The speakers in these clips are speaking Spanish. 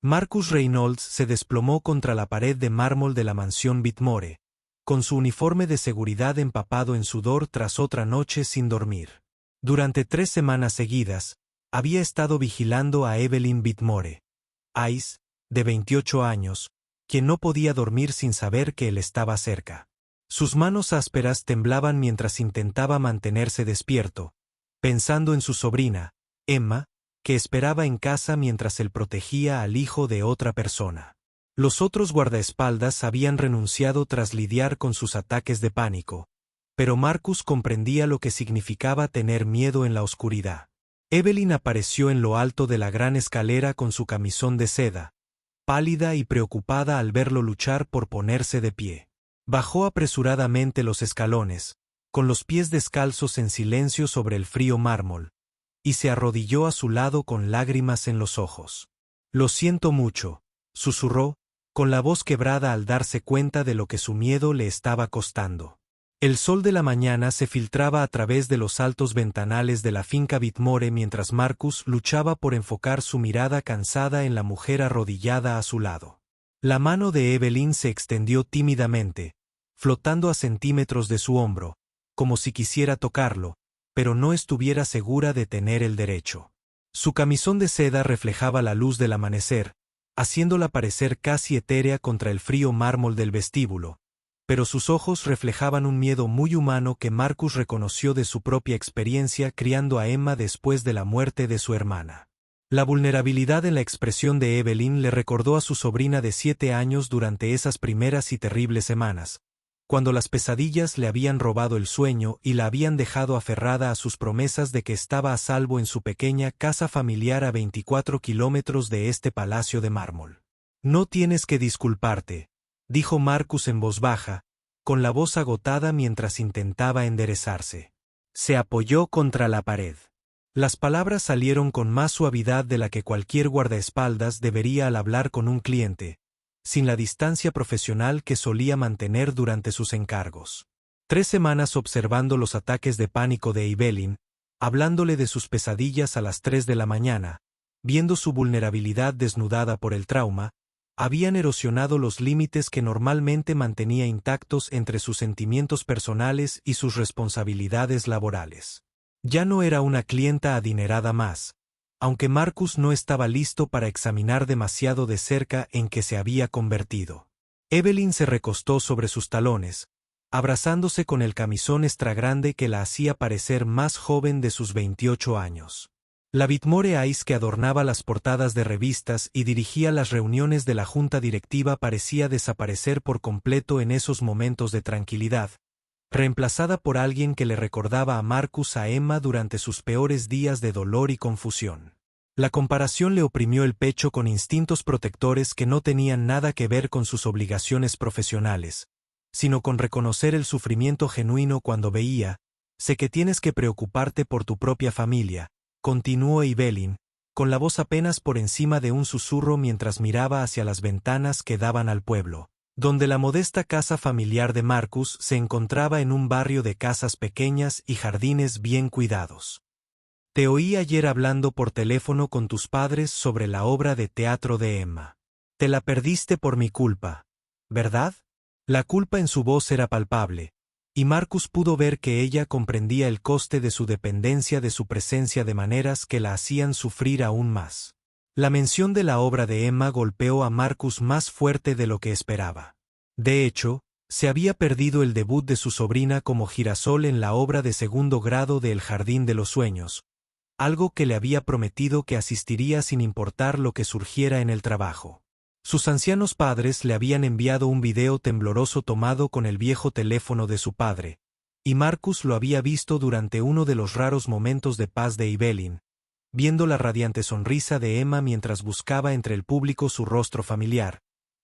Marcus Reynolds se desplomó contra la pared de mármol de la mansión Whitmore, con su uniforme de seguridad empapado en sudor tras otra noche sin dormir. Durante 3 semanas seguidas, había estado vigilando a Evelyn Whitmore, Ice, de 28 años, quien no podía dormir sin saber que él estaba cerca. Sus manos ásperas temblaban mientras intentaba mantenerse despierto, pensando en su sobrina, Emma, que esperaba en casa mientras él protegía al hijo de otra persona. Los otros guardaespaldas habían renunciado tras lidiar con sus ataques de pánico, pero Marcus comprendía lo que significaba tener miedo en la oscuridad. Evelyn apareció en lo alto de la gran escalera con su camisón de seda, pálida y preocupada al verlo luchar por ponerse de pie. Bajó apresuradamente los escalones, con los pies descalzos en silencio sobre el frío mármol, y se arrodilló a su lado con lágrimas en los ojos. «Lo siento mucho», susurró, con la voz quebrada al darse cuenta de lo que su miedo le estaba costando. El sol de la mañana se filtraba a través de los altos ventanales de la finca Whitmore mientras Marcus luchaba por enfocar su mirada cansada en la mujer arrodillada a su lado. La mano de Evelyn se extendió tímidamente, flotando a centímetros de su hombro, como si quisiera tocarlo, pero no estuviera segura de tener el derecho. Su camisón de seda reflejaba la luz del amanecer, haciéndola parecer casi etérea contra el frío mármol del vestíbulo, pero sus ojos reflejaban un miedo muy humano que Marcus reconoció de su propia experiencia criando a Emma después de la muerte de su hermana. La vulnerabilidad en la expresión de Evelyn le recordó a su sobrina de 7 años durante esas primeras y terribles semanas, cuando las pesadillas le habían robado el sueño y la habían dejado aferrada a sus promesas de que estaba a salvo en su pequeña casa familiar a 24 kilómetros de este palacio de mármol. «No tienes que disculparte», dijo Marcus en voz baja, con la voz agotada mientras intentaba enderezarse. Se apoyó contra la pared. Las palabras salieron con más suavidad de la que cualquier guardaespaldas debería al hablar con un cliente, sin la distancia profesional que solía mantener durante sus encargos. 3 semanas observando los ataques de pánico de Evelyn, hablándole de sus pesadillas a las 3 de la mañana, viendo su vulnerabilidad desnudada por el trauma, habían erosionado los límites que normalmente mantenía intactos entre sus sentimientos personales y sus responsabilidades laborales. Ya no era una clienta adinerada más, aunque Marcus no estaba listo para examinar demasiado de cerca en qué se había convertido. Evelyn se recostó sobre sus talones, abrazándose con el camisón extra grande que la hacía parecer más joven de sus 28 años. La Whitmore Ice que adornaba las portadas de revistas y dirigía las reuniones de la junta directiva parecía desaparecer por completo en esos momentos de tranquilidad, reemplazada por alguien que le recordaba a Marcus a Emma durante sus peores días de dolor y confusión. La comparación le oprimió el pecho con instintos protectores que no tenían nada que ver con sus obligaciones profesionales, sino con reconocer el sufrimiento genuino cuando veía, «Sé que tienes que preocuparte por tu propia familia», continuó Evelyn, con la voz apenas por encima de un susurro mientras miraba hacia las ventanas que daban al pueblo, donde la modesta casa familiar de Marcus se encontraba en un barrio de casas pequeñas y jardines bien cuidados. «Te oí ayer hablando por teléfono con tus padres sobre la obra de teatro de Emma. Te la perdiste por mi culpa, ¿verdad?» La culpa en su voz era palpable, y Marcus pudo ver que ella comprendía el coste de su dependencia de su presencia de maneras que la hacían sufrir aún más. La mención de la obra de Emma golpeó a Marcus más fuerte de lo que esperaba. De hecho, se había perdido el debut de su sobrina como girasol en la obra de 2º grado de El Jardín de los Sueños, algo que le había prometido que asistiría sin importar lo que surgiera en el trabajo. Sus ancianos padres le habían enviado un video tembloroso tomado con el viejo teléfono de su padre, y Marcus lo había visto durante uno de los raros momentos de paz de Evelyn, viendo la radiante sonrisa de Emma mientras buscaba entre el público su rostro familiar,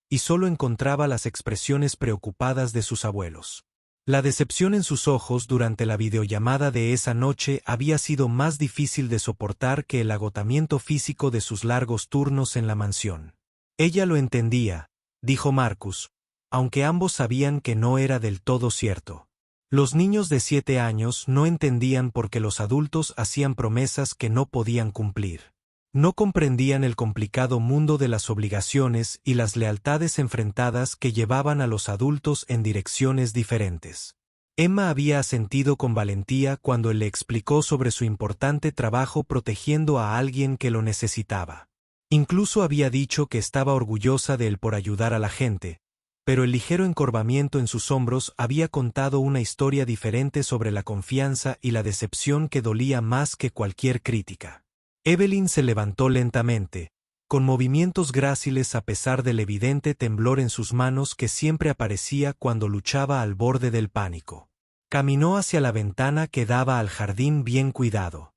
y solo encontraba las expresiones preocupadas de sus abuelos. La decepción en sus ojos durante la videollamada de esa noche había sido más difícil de soportar que el agotamiento físico de sus largos turnos en la mansión. Ella lo entendía, dijo Marcus, aunque ambos sabían que no era del todo cierto. Los niños de 7 años no entendían por qué los adultos hacían promesas que no podían cumplir. No comprendían el complicado mundo de las obligaciones y las lealtades enfrentadas que llevaban a los adultos en direcciones diferentes. Emma había asentido con valentía cuando él le explicó sobre su importante trabajo protegiendo a alguien que lo necesitaba. Incluso había dicho que estaba orgullosa de él por ayudar a la gente, pero el ligero encorvamiento en sus hombros había contado una historia diferente sobre la confianza y la decepción que dolía más que cualquier crítica. Evelyn se levantó lentamente, con movimientos gráciles a pesar del evidente temblor en sus manos que siempre aparecía cuando luchaba al borde del pánico. Caminó hacia la ventana que daba al jardín bien cuidado.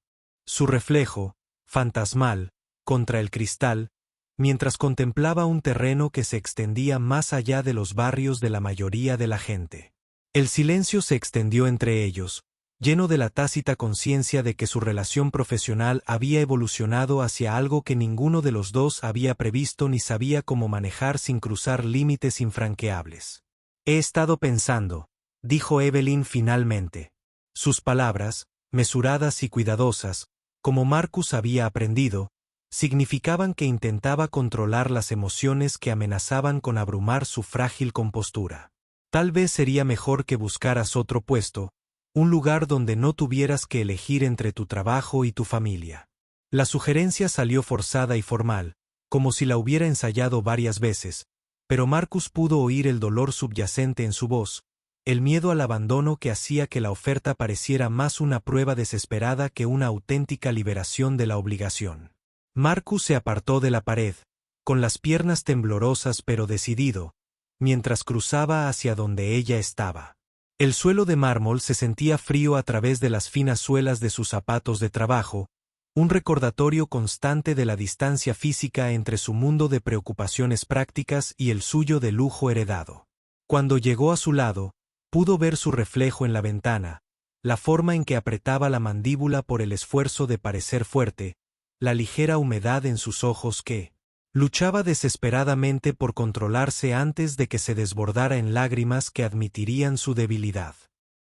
Su reflejo, fantasmal, contra el cristal, mientras contemplaba un terreno que se extendía más allá de los barrios de la mayoría de la gente. El silencio se extendió entre ellos, lleno de la tácita conciencia de que su relación profesional había evolucionado hacia algo que ninguno de los dos había previsto ni sabía cómo manejar sin cruzar límites infranqueables. «He estado pensando», dijo Evelyn finalmente. Sus palabras, mesuradas y cuidadosas, como Marcus había aprendido, significaban que intentaba controlar las emociones que amenazaban con abrumar su frágil compostura. Tal vez sería mejor que buscaras otro puesto, un lugar donde no tuvieras que elegir entre tu trabajo y tu familia. La sugerencia salió forzada y formal, como si la hubiera ensayado varias veces, pero Marcus pudo oír el dolor subyacente en su voz, el miedo al abandono que hacía que la oferta pareciera más una prueba desesperada que una auténtica liberación de la obligación. Marcus se apartó de la pared, con las piernas temblorosas pero decidido, mientras cruzaba hacia donde ella estaba. El suelo de mármol se sentía frío a través de las finas suelas de sus zapatos de trabajo, un recordatorio constante de la distancia física entre su mundo de preocupaciones prácticas y el suyo de lujo heredado. Cuando llegó a su lado, pudo ver su reflejo en la ventana, la forma en que apretaba la mandíbula por el esfuerzo de parecer fuerte, la ligera humedad en sus ojos que luchaba desesperadamente por controlarse antes de que se desbordara en lágrimas que admitirían su debilidad.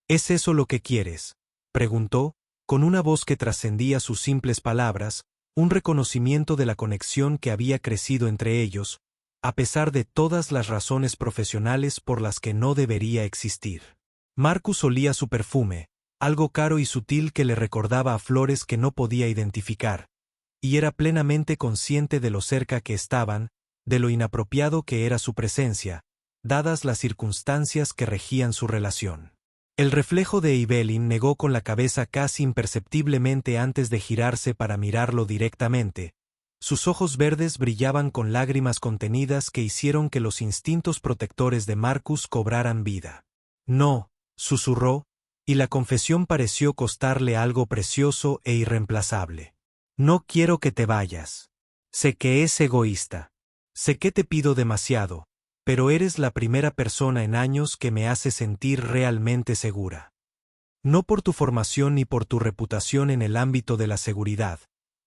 ¿Es eso lo que quieres?, preguntó, con una voz que trascendía sus simples palabras, un reconocimiento de la conexión que había crecido entre ellos, a pesar de todas las razones profesionales por las que no debería existir. Marcus olía su perfume, algo caro y sutil que le recordaba a flores que no podía identificar, y era plenamente consciente de lo cerca que estaban, de lo inapropiado que era su presencia, dadas las circunstancias que regían su relación. El reflejo de Evelyn negó con la cabeza casi imperceptiblemente antes de girarse para mirarlo directamente. Sus ojos verdes brillaban con lágrimas contenidas que hicieron que los instintos protectores de Marcus cobraran vida. «No», susurró, y la confesión pareció costarle algo precioso e irreemplazable. «No quiero que te vayas. Sé que es egoísta. Sé que te pido demasiado, pero eres la primera persona en años que me hace sentir realmente segura. No por tu formación ni por tu reputación en el ámbito de la seguridad,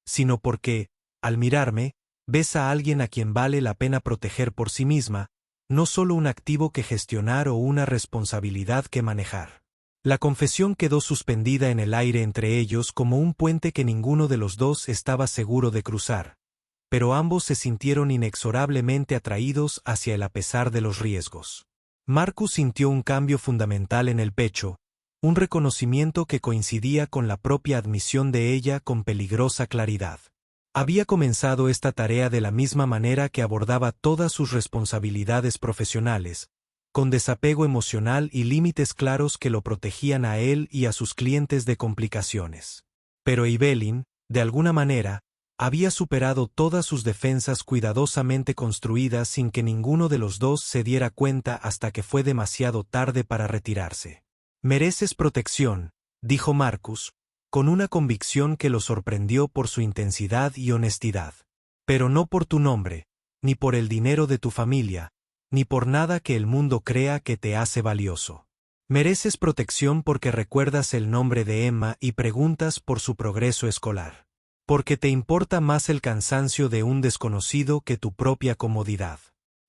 sino porque, al mirarme, ves a alguien a quien vale la pena proteger por sí misma, no solo un activo que gestionar o una responsabilidad que manejar». La confesión quedó suspendida en el aire entre ellos como un puente que ninguno de los dos estaba seguro de cruzar, pero ambos se sintieron inexorablemente atraídos hacia él a pesar de los riesgos. Marcus sintió un cambio fundamental en el pecho, un reconocimiento que coincidía con la propia admisión de ella con peligrosa claridad. Había comenzado esta tarea de la misma manera que abordaba todas sus responsabilidades profesionales, con desapego emocional y límites claros que lo protegían a él y a sus clientes de complicaciones. Pero Evelyn, de alguna manera, había superado todas sus defensas cuidadosamente construidas sin que ninguno de los dos se diera cuenta hasta que fue demasiado tarde para retirarse. «Mereces protección», dijo Marcus, con una convicción que lo sorprendió por su intensidad y honestidad. «Pero no por tu nombre, ni por el dinero de tu familia, ni por nada que el mundo crea que te hace valioso. Mereces protección porque recuerdas el nombre de Emma y preguntas por su progreso escolar. Porque te importa más el cansancio de un desconocido que tu propia comodidad.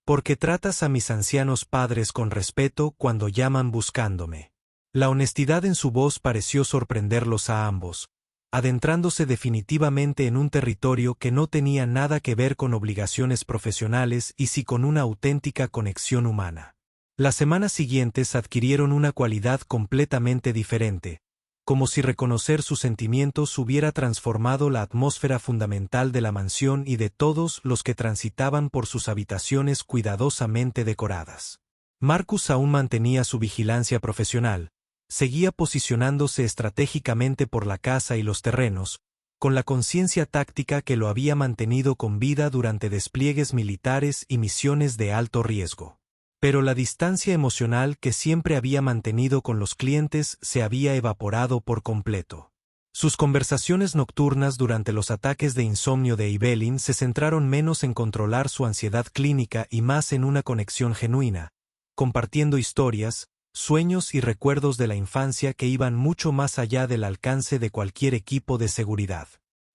Porque tratas a mis ancianos padres con respeto cuando llaman buscándome». La honestidad en su voz pareció sorprenderlos a ambos, adentrándose definitivamente en un territorio que no tenía nada que ver con obligaciones profesionales y sí con una auténtica conexión humana. Las semanas siguientes adquirieron una cualidad completamente diferente, como si reconocer sus sentimientos hubiera transformado la atmósfera fundamental de la mansión y de todos los que transitaban por sus habitaciones cuidadosamente decoradas. Marcus aún mantenía su vigilancia profesional, seguía posicionándose estratégicamente por la casa y los terrenos, con la conciencia táctica que lo había mantenido con vida durante despliegues militares y misiones de alto riesgo. Pero la distancia emocional que siempre había mantenido con los clientes se había evaporado por completo. Sus conversaciones nocturnas durante los ataques de insomnio de Evelyn se centraron menos en controlar su ansiedad clínica y más en una conexión genuina, compartiendo historias, sueños y recuerdos de la infancia que iban mucho más allá del alcance de cualquier equipo de seguridad.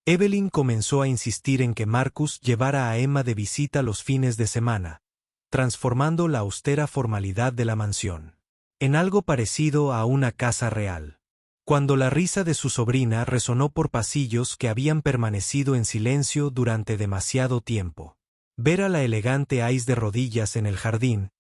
Evelyn comenzó a insistir en que Marcus llevara a Emma de visita los fines de semana, transformando la austera formalidad de la mansión en algo parecido a una casa real. Cuando la risa de su sobrina resonó por pasillos que habían permanecido en silencio durante demasiado tiempo. Ver a la elegante Ice de rodillas en el jardín,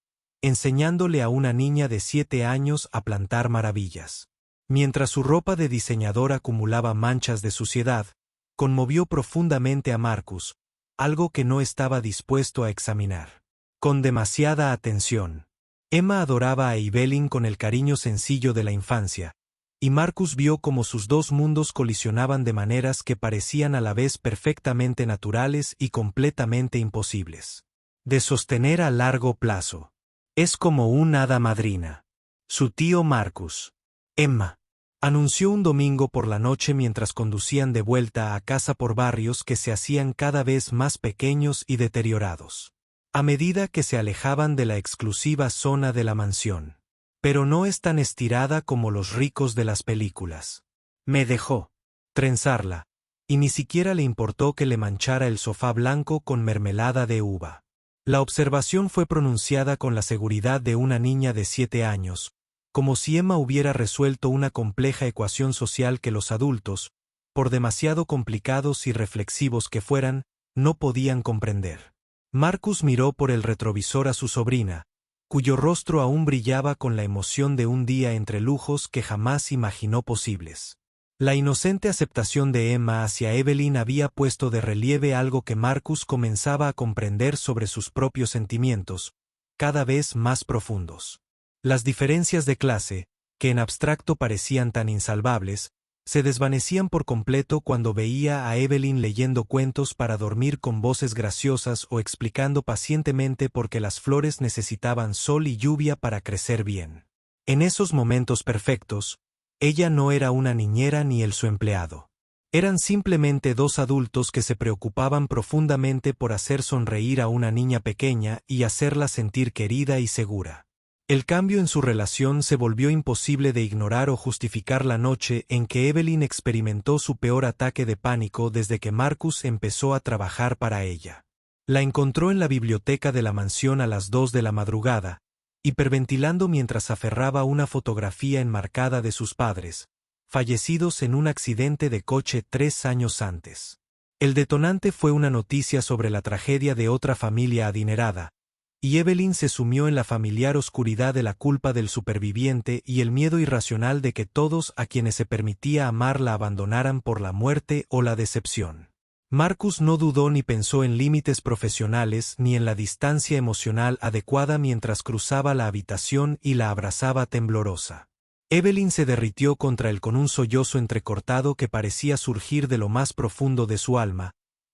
enseñándole a una niña de 7 años a plantar maravillas. Mientras su ropa de diseñador acumulaba manchas de suciedad, conmovió profundamente a Marcus, algo que no estaba dispuesto a examinar con demasiada atención. Emma adoraba a Evelyn con el cariño sencillo de la infancia, y Marcus vio cómo sus dos mundos colisionaban de maneras que parecían a la vez perfectamente naturales y completamente imposibles de sostener a largo plazo. Es como un hada madrina. Su tío Marcus. Emma anunció un domingo por la noche mientras conducían de vuelta a casa por barrios que se hacían cada vez más pequeños y deteriorados a medida que se alejaban de la exclusiva zona de la mansión. Pero no es tan estirada como los ricos de las películas. Me dejó trenzarla, y ni siquiera le importó que le manchara el sofá blanco con mermelada de uva. La observación fue pronunciada con la seguridad de una niña de 7 años, como si Emma hubiera resuelto una compleja ecuación social que los adultos, por demasiado complicados y reflexivos que fueran, no podían comprender. Marcus miró por el retrovisor a su sobrina, cuyo rostro aún brillaba con la emoción de un día entre lujos que jamás imaginó posibles. La inocente aceptación de Emma hacia Evelyn había puesto de relieve algo que Marcus comenzaba a comprender sobre sus propios sentimientos, cada vez más profundos. Las diferencias de clase, que en abstracto parecían tan insalvables, se desvanecían por completo cuando veía a Evelyn leyendo cuentos para dormir con voces graciosas o explicando pacientemente por qué las flores necesitaban sol y lluvia para crecer bien. En esos momentos perfectos, ella no era una niñera ni él su empleado. Eran simplemente dos adultos que se preocupaban profundamente por hacer sonreír a una niña pequeña y hacerla sentir querida y segura. El cambio en su relación se volvió imposible de ignorar o justificar la noche en que Evelyn experimentó su peor ataque de pánico desde que Marcus empezó a trabajar para ella. La encontró en la biblioteca de la mansión a las 2 de la madrugada, hiperventilando mientras aferraba una fotografía enmarcada de sus padres, fallecidos en un accidente de coche 3 años antes. El detonante fue una noticia sobre la tragedia de otra familia adinerada, y Evelyn se sumió en la familiar oscuridad de la culpa del superviviente y el miedo irracional de que todos a quienes se permitía amar la abandonaran por la muerte o la decepción. Marcus no dudó ni pensó en límites profesionales ni en la distancia emocional adecuada mientras cruzaba la habitación y la abrazaba temblorosa. Evelyn se derritió contra él con un sollozo entrecortado que parecía surgir de lo más profundo de su alma,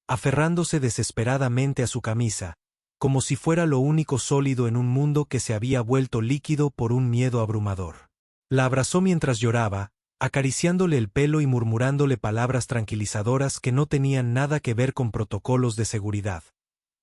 aferrándose desesperadamente a su camisa, como si fuera lo único sólido en un mundo que se había vuelto líquido por un miedo abrumador. La abrazó mientras lloraba, acariciándole el pelo y murmurándole palabras tranquilizadoras que no tenían nada que ver con protocolos de seguridad,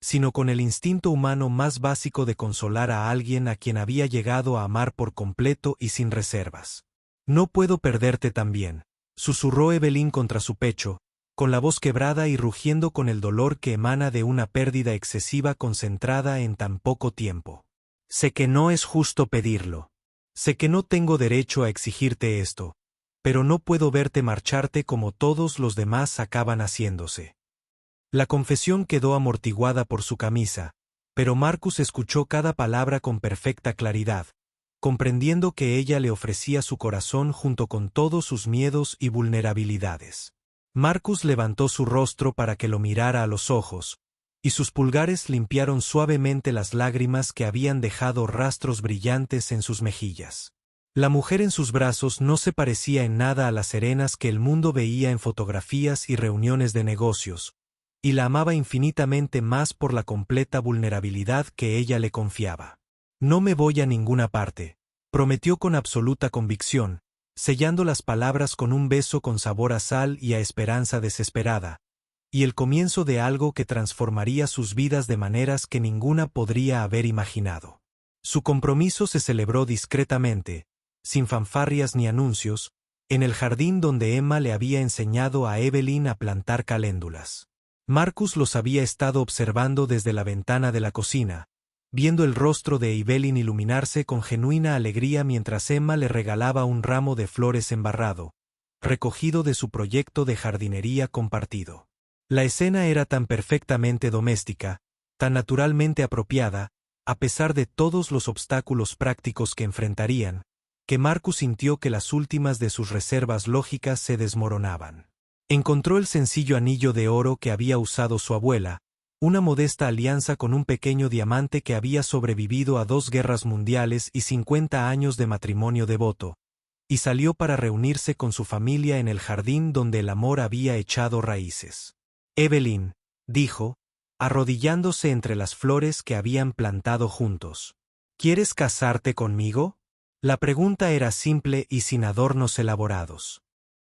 sino con el instinto humano más básico de consolar a alguien a quien había llegado a amar por completo y sin reservas. No puedo perderte también, susurró Evelyn contra su pecho, con la voz quebrada y rugiendo con el dolor que emana de una pérdida excesiva concentrada en tan poco tiempo. Sé que no es justo pedirlo. Sé que no tengo derecho a exigirte esto, pero no puedo verte marcharte como todos los demás acaban haciéndose. La confesión quedó amortiguada por su camisa, pero Marcus escuchó cada palabra con perfecta claridad, comprendiendo que ella le ofrecía su corazón junto con todos sus miedos y vulnerabilidades. Marcus levantó su rostro para que lo mirara a los ojos, y sus pulgares limpiaron suavemente las lágrimas que habían dejado rastros brillantes en sus mejillas. La mujer en sus brazos no se parecía en nada a las Serenas que el mundo veía en fotografías y reuniones de negocios, y la amaba infinitamente más por la completa vulnerabilidad que ella le confiaba. No me voy a ninguna parte, prometió con absoluta convicción, sellando las palabras con un beso con sabor a sal y a esperanza desesperada, y el comienzo de algo que transformaría sus vidas de maneras que ninguna podría haber imaginado. Su compromiso se celebró discretamente, sin fanfarrias ni anuncios, en el jardín donde Emma le había enseñado a Evelyn a plantar caléndulas. Marcus los había estado observando desde la ventana de la cocina, viendo el rostro de Evelyn iluminarse con genuina alegría mientras Emma le regalaba un ramo de flores embarrado, recogido de su proyecto de jardinería compartido. La escena era tan perfectamente doméstica, tan naturalmente apropiada, a pesar de todos los obstáculos prácticos que enfrentarían, que Marcus sintió que las últimas de sus reservas lógicas se desmoronaban. Encontró el sencillo anillo de oro que había usado su abuela, una modesta alianza con un pequeño diamante que había sobrevivido a 2 guerras mundiales y 50 años de matrimonio devoto, y salió para reunirse con su familia en el jardín donde el amor había echado raíces. Evelyn, dijo, arrodillándose entre las flores que habían plantado juntos. ¿Quieres casarte conmigo? La pregunta era simple y sin adornos elaborados.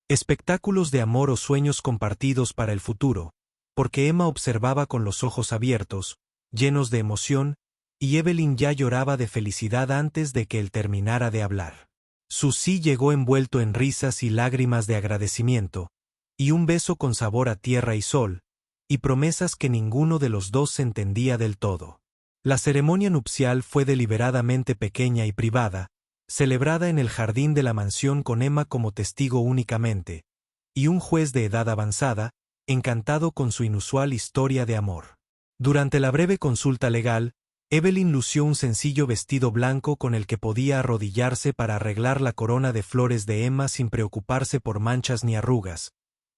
Espectáculos de amor o sueños compartidos para el futuro, porque Emma observaba con los ojos abiertos, llenos de emoción, y Evelyn ya lloraba de felicidad antes de que él terminara de hablar. Su sí llegó envuelto en risas y lágrimas de agradecimiento, y un beso con sabor a tierra y sol, y promesas que ninguno de los dos entendía del todo. La ceremonia nupcial fue deliberadamente pequeña y privada, celebrada en el jardín de la mansión con Emma como testigo únicamente, y un juez de edad avanzada, encantado con su inusual historia de amor. Durante la breve consulta legal, Evelyn lució un sencillo vestido blanco con el que podía arrodillarse para arreglar la corona de flores de Emma sin preocuparse por manchas ni arrugas,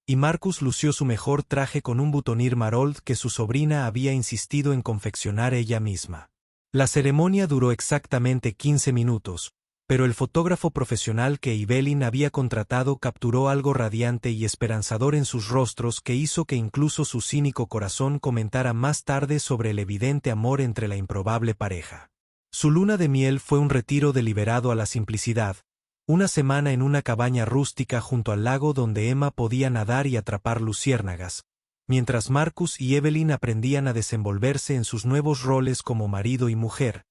y Marcus lució su mejor traje con un boutonnière Marold que su sobrina había insistido en confeccionar ella misma. La ceremonia duró exactamente 15 minutos, pero el fotógrafo profesional que Evelyn había contratado capturó algo radiante y esperanzador en sus rostros que hizo que incluso su cínico corazón comentara más tarde sobre el evidente amor entre la improbable pareja. Su luna de miel fue un retiro deliberado a la simplicidad, una semana en una cabaña rústica junto al lago donde Emma podía nadar y atrapar luciérnagas, mientras Marcus y Evelyn aprendían a desenvolverse en sus nuevos roles como marido y mujer,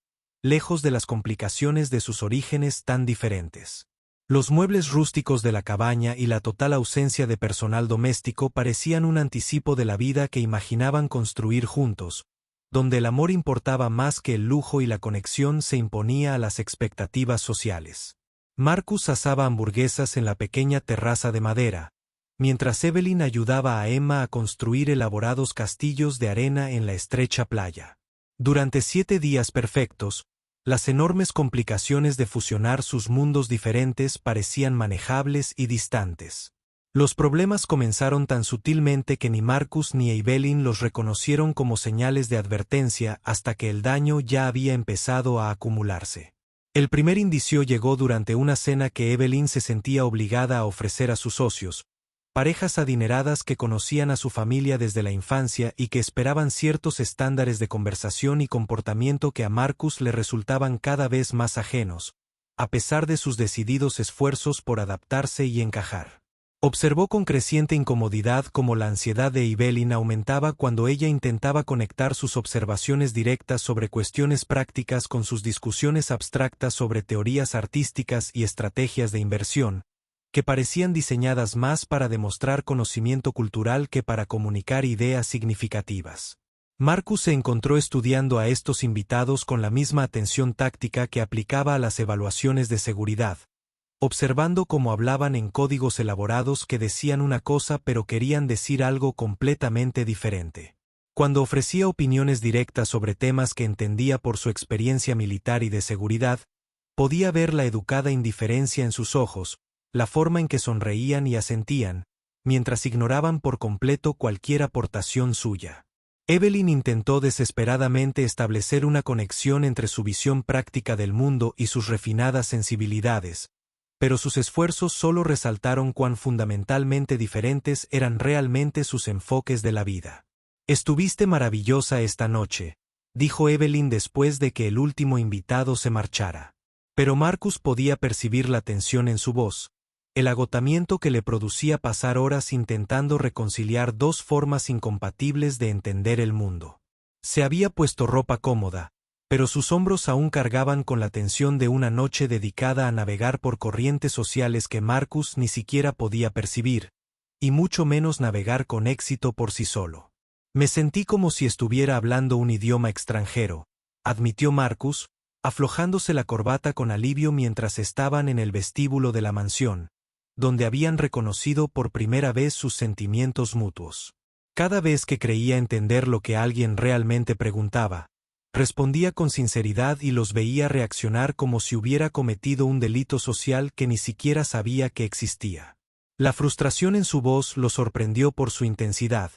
lejos de las complicaciones de sus orígenes tan diferentes. Los muebles rústicos de la cabaña y la total ausencia de personal doméstico parecían un anticipo de la vida que imaginaban construir juntos, donde el amor importaba más que el lujo y la conexión se imponía a las expectativas sociales. Marcus asaba hamburguesas en la pequeña terraza de madera, mientras Evelyn ayudaba a Emma a construir elaborados castillos de arena en la estrecha playa. Durante 7 días perfectos, las enormes complicaciones de fusionar sus mundos diferentes parecían manejables y distantes. Los problemas comenzaron tan sutilmente que ni Marcus ni Evelyn los reconocieron como señales de advertencia hasta que el daño ya había empezado a acumularse. El primer indicio llegó durante una cena que Evelyn se sentía obligada a ofrecer a sus socios, parejas adineradas que conocían a su familia desde la infancia y que esperaban ciertos estándares de conversación y comportamiento que a Marcus le resultaban cada vez más ajenos, a pesar de sus decididos esfuerzos por adaptarse y encajar. Observó con creciente incomodidad cómo la ansiedad de Evelyn aumentaba cuando ella intentaba conectar sus observaciones directas sobre cuestiones prácticas con sus discusiones abstractas sobre teorías artísticas y estrategias de inversión, que parecían diseñadas más para demostrar conocimiento cultural que para comunicar ideas significativas. Marcus se encontró estudiando a estos invitados con la misma atención táctica que aplicaba a las evaluaciones de seguridad, observando cómo hablaban en códigos elaborados que decían una cosa pero querían decir algo completamente diferente. Cuando ofrecía opiniones directas sobre temas que entendía por su experiencia militar y de seguridad, podía ver la educada indiferencia en sus ojos, la forma en que sonreían y asentían, mientras ignoraban por completo cualquier aportación suya. Evelyn intentó desesperadamente establecer una conexión entre su visión práctica del mundo y sus refinadas sensibilidades, pero sus esfuerzos solo resaltaron cuán fundamentalmente diferentes eran realmente sus enfoques de la vida. «Estuviste maravillosa esta noche», dijo Evelyn después de que el último invitado se marchara. Pero Marcus podía percibir la tensión en su voz, el agotamiento que le producía pasar horas intentando reconciliar dos formas incompatibles de entender el mundo. Se había puesto ropa cómoda, pero sus hombros aún cargaban con la tensión de una noche dedicada a navegar por corrientes sociales que Marcus ni siquiera podía percibir, y mucho menos navegar con éxito por sí solo. «Me sentí como si estuviera hablando un idioma extranjero», admitió Marcus, aflojándose la corbata con alivio mientras estaban en el vestíbulo de la mansión, donde habían reconocido por primera vez sus sentimientos mutuos. Cada vez que creía entender lo que alguien realmente preguntaba, respondía con sinceridad y los veía reaccionar como si hubiera cometido un delito social que ni siquiera sabía que existía. La frustración en su voz lo sorprendió por su intensidad,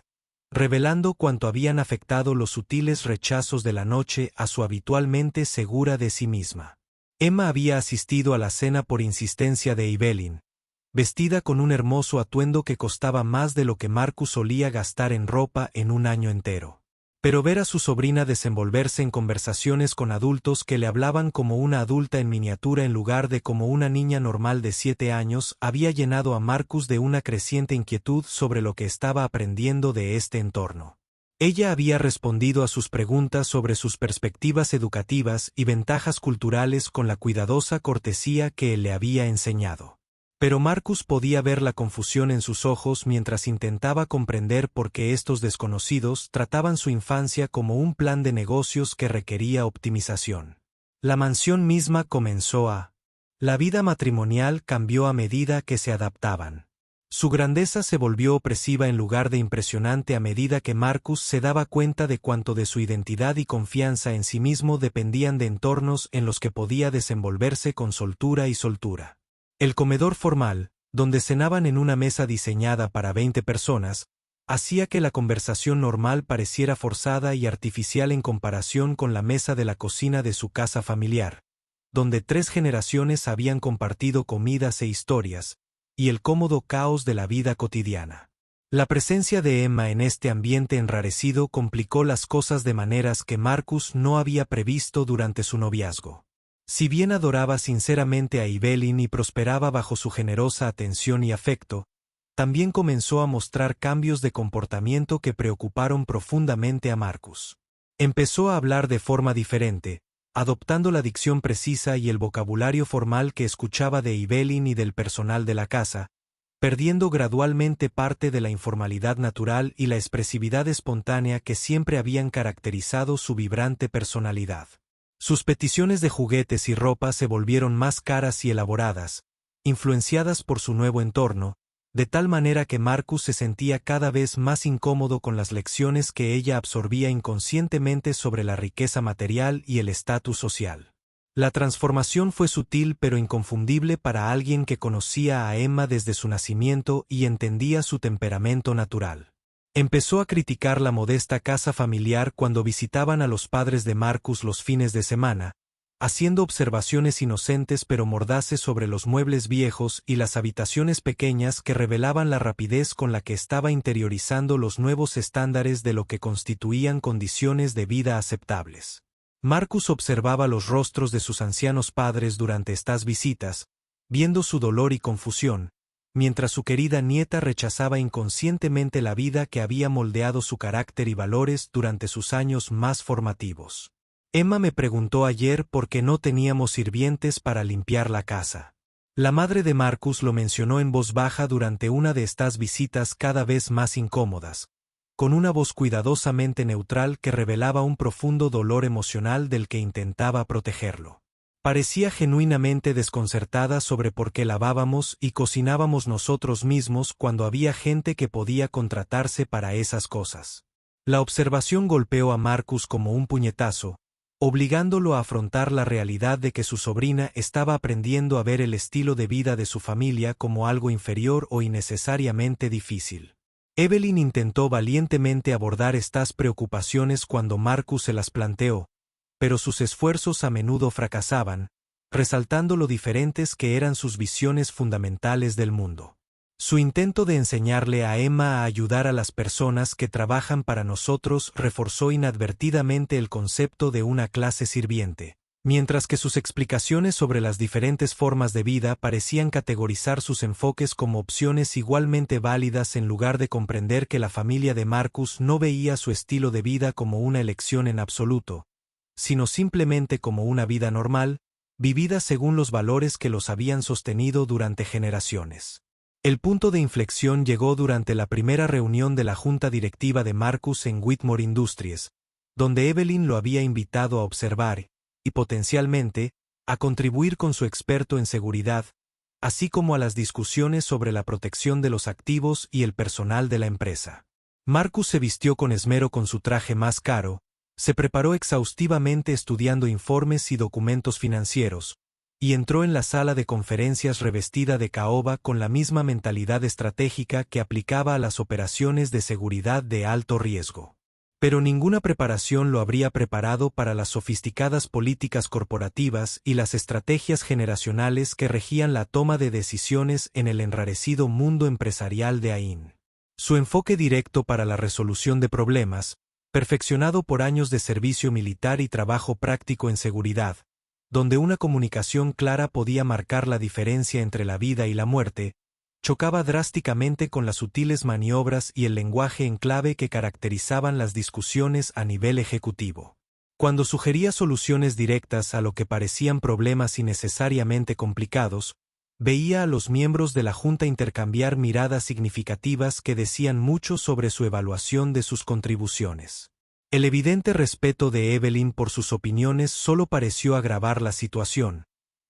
revelando cuánto habían afectado los sutiles rechazos de la noche a su habitualmente segura de sí misma. Emma había asistido a la cena por insistencia de Evelyn, vestida con un hermoso atuendo que costaba más de lo que Marcus solía gastar en ropa en un año entero. Pero ver a su sobrina desenvolverse en conversaciones con adultos que le hablaban como una adulta en miniatura en lugar de como una niña normal de 7 años había llenado a Marcus de una creciente inquietud sobre lo que estaba aprendiendo de este entorno. Ella había respondido a sus preguntas sobre sus perspectivas educativas y ventajas culturales con la cuidadosa cortesía que él le había enseñado. Pero Marcus podía ver la confusión en sus ojos mientras intentaba comprender por qué estos desconocidos trataban su infancia como un plan de negocios que requería optimización. La mansión misma comenzó a... La vida matrimonial cambió a medida que se adaptaban. Su grandeza se volvió opresiva en lugar de impresionante a medida que Marcus se daba cuenta de cuánto de su identidad y confianza en sí mismo dependían de entornos en los que podía desenvolverse con soltura y soltura. El comedor formal, donde cenaban en una mesa diseñada para 20 personas, hacía que la conversación normal pareciera forzada y artificial en comparación con la mesa de la cocina de su casa familiar, donde 3 generaciones habían compartido comidas e historias, y el cómodo caos de la vida cotidiana. La presencia de Emma en este ambiente enrarecido complicó las cosas de maneras que Marcus no había previsto durante su noviazgo. Si bien adoraba sinceramente a Evelyn y prosperaba bajo su generosa atención y afecto, también comenzó a mostrar cambios de comportamiento que preocuparon profundamente a Marcus. Empezó a hablar de forma diferente, adoptando la dicción precisa y el vocabulario formal que escuchaba de Evelyn y del personal de la casa, perdiendo gradualmente parte de la informalidad natural y la expresividad espontánea que siempre habían caracterizado su vibrante personalidad. Sus peticiones de juguetes y ropa se volvieron más caras y elaboradas, influenciadas por su nuevo entorno, de tal manera que Marcus se sentía cada vez más incómodo con las lecciones que ella absorbía inconscientemente sobre la riqueza material y el estatus social. La transformación fue sutil pero inconfundible para alguien que conocía a Emma desde su nacimiento y entendía su temperamento natural. Empezó a criticar la modesta casa familiar cuando visitaban a los padres de Marcus los fines de semana, haciendo observaciones inocentes pero mordaces sobre los muebles viejos y las habitaciones pequeñas que revelaban la rapidez con la que estaba interiorizando los nuevos estándares de lo que constituían condiciones de vida aceptables. Marcus observaba los rostros de sus ancianos padres durante estas visitas, viendo su dolor y confusión, mientras su querida nieta rechazaba inconscientemente la vida que había moldeado su carácter y valores durante sus años más formativos. Emma me preguntó ayer por qué no teníamos sirvientes para limpiar la casa. La madre de Marcus lo mencionó en voz baja durante una de estas visitas cada vez más incómodas, con una voz cuidadosamente neutral que revelaba un profundo dolor emocional del que intentaba protegerlo. Parecía genuinamente desconcertada sobre por qué lavábamos y cocinábamos nosotros mismos cuando había gente que podía contratarse para esas cosas. La observación golpeó a Marcus como un puñetazo, obligándolo a afrontar la realidad de que su sobrina estaba aprendiendo a ver el estilo de vida de su familia como algo inferior o innecesariamente difícil. Evelyn intentó valientemente abordar estas preocupaciones cuando Marcus se las planteó, pero sus esfuerzos a menudo fracasaban, resaltando lo diferentes que eran sus visiones fundamentales del mundo. Su intento de enseñarle a Emma a ayudar a las personas que trabajan para nosotros reforzó inadvertidamente el concepto de una clase sirviente, mientras que sus explicaciones sobre las diferentes formas de vida parecían categorizar sus enfoques como opciones igualmente válidas en lugar de comprender que la familia de Marcus no veía su estilo de vida como una elección en absoluto, sino simplemente como una vida normal, vivida según los valores que los habían sostenido durante generaciones. El punto de inflexión llegó durante la primera reunión de la junta directiva de Marcus en Whitmore Industries, donde Evelyn lo había invitado a observar, y potencialmente, a contribuir con su experto en seguridad, así como a las discusiones sobre la protección de los activos y el personal de la empresa. Marcus se vistió con esmero con su traje más caro, se preparó exhaustivamente estudiando informes y documentos financieros, y entró en la sala de conferencias revestida de caoba con la misma mentalidad estratégica que aplicaba a las operaciones de seguridad de alto riesgo. Pero ninguna preparación lo habría preparado para las sofisticadas políticas corporativas y las estrategias generacionales que regían la toma de decisiones en el enrarecido mundo empresarial de AIN. Su enfoque directo para la resolución de problemas, perfeccionado por años de servicio militar y trabajo práctico en seguridad, donde una comunicación clara podía marcar la diferencia entre la vida y la muerte, chocaba drásticamente con las sutiles maniobras y el lenguaje en clave que caracterizaban las discusiones a nivel ejecutivo. Cuando sugería soluciones directas a lo que parecían problemas innecesariamente complicados, veía a los miembros de la Junta intercambiar miradas significativas que decían mucho sobre su evaluación de sus contribuciones. El evidente respeto de Evelyn por sus opiniones solo pareció agravar la situación,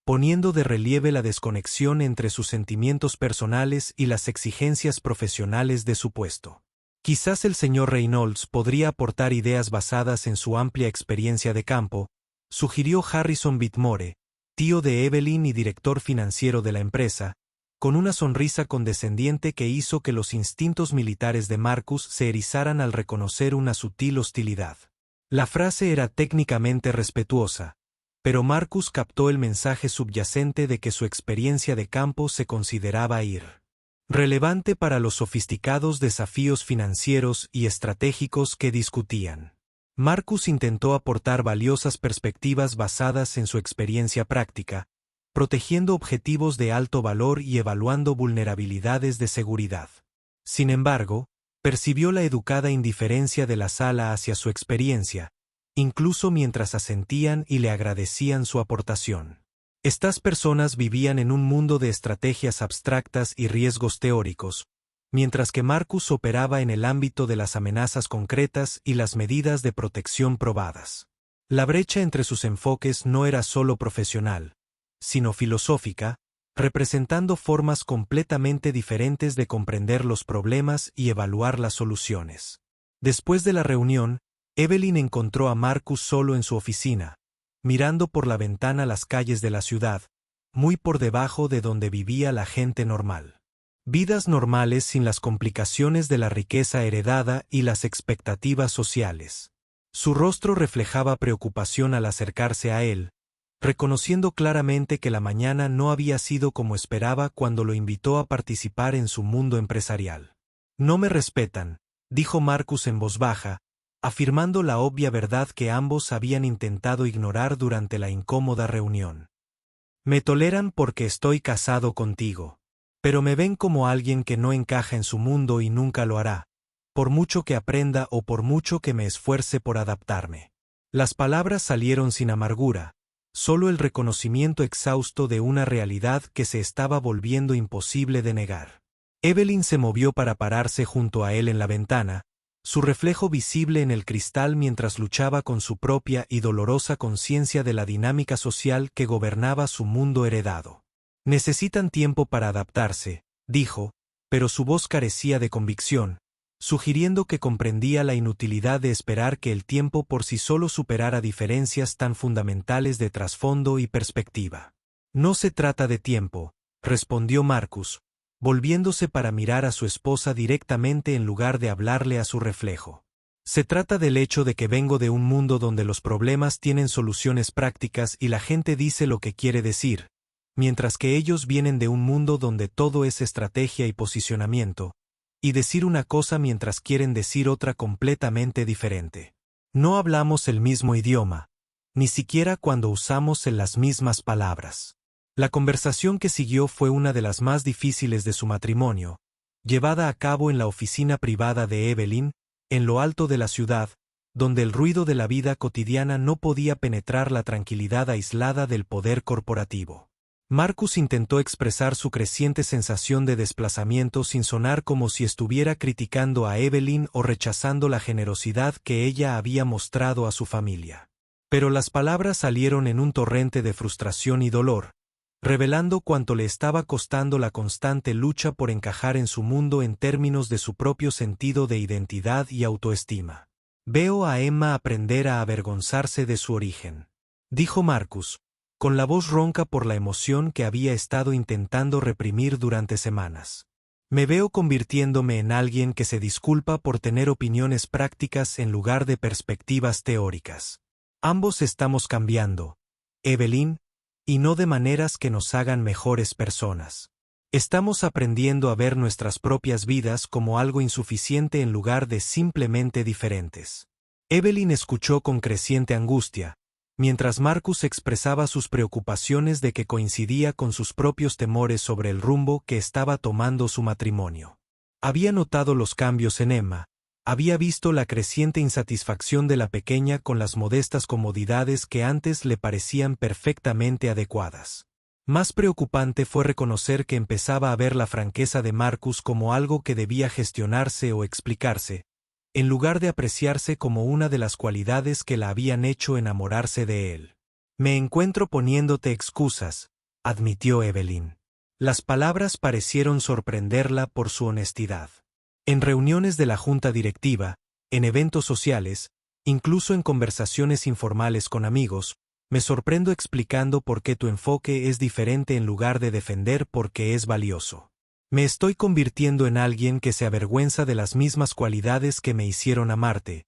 poniendo de relieve la desconexión entre sus sentimientos personales y las exigencias profesionales de su puesto. Quizás el señor Reynolds podría aportar ideas basadas en su amplia experiencia de campo, sugirió Harrison Whitmore, tío de Evelyn y director financiero de la empresa, con una sonrisa condescendiente que hizo que los instintos militares de Marcus se erizaran al reconocer una sutil hostilidad. La frase era técnicamente respetuosa, pero Marcus captó el mensaje subyacente de que su experiencia de campo se consideraba relevante para los sofisticados desafíos financieros y estratégicos que discutían. Marcus intentó aportar valiosas perspectivas basadas en su experiencia práctica, protegiendo objetivos de alto valor y evaluando vulnerabilidades de seguridad. Sin embargo, percibió la educada indiferencia de la sala hacia su experiencia, incluso mientras asentían y le agradecían su aportación. Estas personas vivían en un mundo de estrategias abstractas y riesgos teóricos, mientras que Marcus operaba en el ámbito de las amenazas concretas y las medidas de protección probadas. La brecha entre sus enfoques no era solo profesional, sino filosófica, representando formas completamente diferentes de comprender los problemas y evaluar las soluciones. Después de la reunión, Evelyn encontró a Marcus solo en su oficina, mirando por la ventana las calles de la ciudad, muy por debajo de donde vivía la gente normal. Vidas normales sin las complicaciones de la riqueza heredada y las expectativas sociales. Su rostro reflejaba preocupación al acercarse a él, reconociendo claramente que la mañana no había sido como esperaba cuando lo invitó a participar en su mundo empresarial. No me respetan, dijo Marcus en voz baja, afirmando la obvia verdad que ambos habían intentado ignorar durante la incómoda reunión. Me toleran porque estoy casado contigo, pero me ven como alguien que no encaja en su mundo y nunca lo hará, por mucho que aprenda o por mucho que me esfuerce por adaptarme. Las palabras salieron sin amargura, solo el reconocimiento exhausto de una realidad que se estaba volviendo imposible de negar. Evelyn se movió para pararse junto a él en la ventana, su reflejo visible en el cristal mientras luchaba con su propia y dolorosa conciencia de la dinámica social que gobernaba su mundo heredado. Necesitan tiempo para adaptarse, dijo, pero su voz carecía de convicción, sugiriendo que comprendía la inutilidad de esperar que el tiempo por sí solo superara diferencias tan fundamentales de trasfondo y perspectiva. No se trata de tiempo, respondió Marcus, volviéndose para mirar a su esposa directamente en lugar de hablarle a su reflejo. Se trata del hecho de que vengo de un mundo donde los problemas tienen soluciones prácticas y la gente dice lo que quiere decir, mientras que ellos vienen de un mundo donde todo es estrategia y posicionamiento, y decir una cosa mientras quieren decir otra completamente diferente. No hablamos el mismo idioma, ni siquiera cuando usamos las mismas palabras. La conversación que siguió fue una de las más difíciles de su matrimonio, llevada a cabo en la oficina privada de Evelyn, en lo alto de la ciudad, donde el ruido de la vida cotidiana no podía penetrar la tranquilidad aislada del poder corporativo. Marcus intentó expresar su creciente sensación de desplazamiento sin sonar como si estuviera criticando a Evelyn o rechazando la generosidad que ella había mostrado a su familia. Pero las palabras salieron en un torrente de frustración y dolor, revelando cuánto le estaba costando la constante lucha por encajar en su mundo en términos de su propio sentido de identidad y autoestima. Veo a Emma aprender a avergonzarse de su origen, dijo Marcus, con la voz ronca por la emoción que había estado intentando reprimir durante semanas. Me veo convirtiéndome en alguien que se disculpa por tener opiniones prácticas en lugar de perspectivas teóricas. Ambos estamos cambiando, Evelyn, y no de maneras que nos hagan mejores personas. Estamos aprendiendo a ver nuestras propias vidas como algo insuficiente en lugar de simplemente diferentes. Evelyn escuchó con creciente angustia, mientras Marcus expresaba sus preocupaciones de que coincidía con sus propios temores sobre el rumbo que estaba tomando su matrimonio. Había notado los cambios en Emma, había visto la creciente insatisfacción de la pequeña con las modestas comodidades que antes le parecían perfectamente adecuadas. Más preocupante fue reconocer que empezaba a ver la franqueza de Marcus como algo que debía gestionarse o explicarse, en lugar de apreciarse como una de las cualidades que la habían hecho enamorarse de él. Me encuentro poniéndote excusas, admitió Evelyn. Las palabras parecieron sorprenderla por su honestidad. En reuniones de la junta directiva, en eventos sociales, incluso en conversaciones informales con amigos, me sorprendo explicando por qué tu enfoque es diferente en lugar de defender por qué es valioso. Me estoy convirtiendo en alguien que se avergüenza de las mismas cualidades que me hicieron amarte,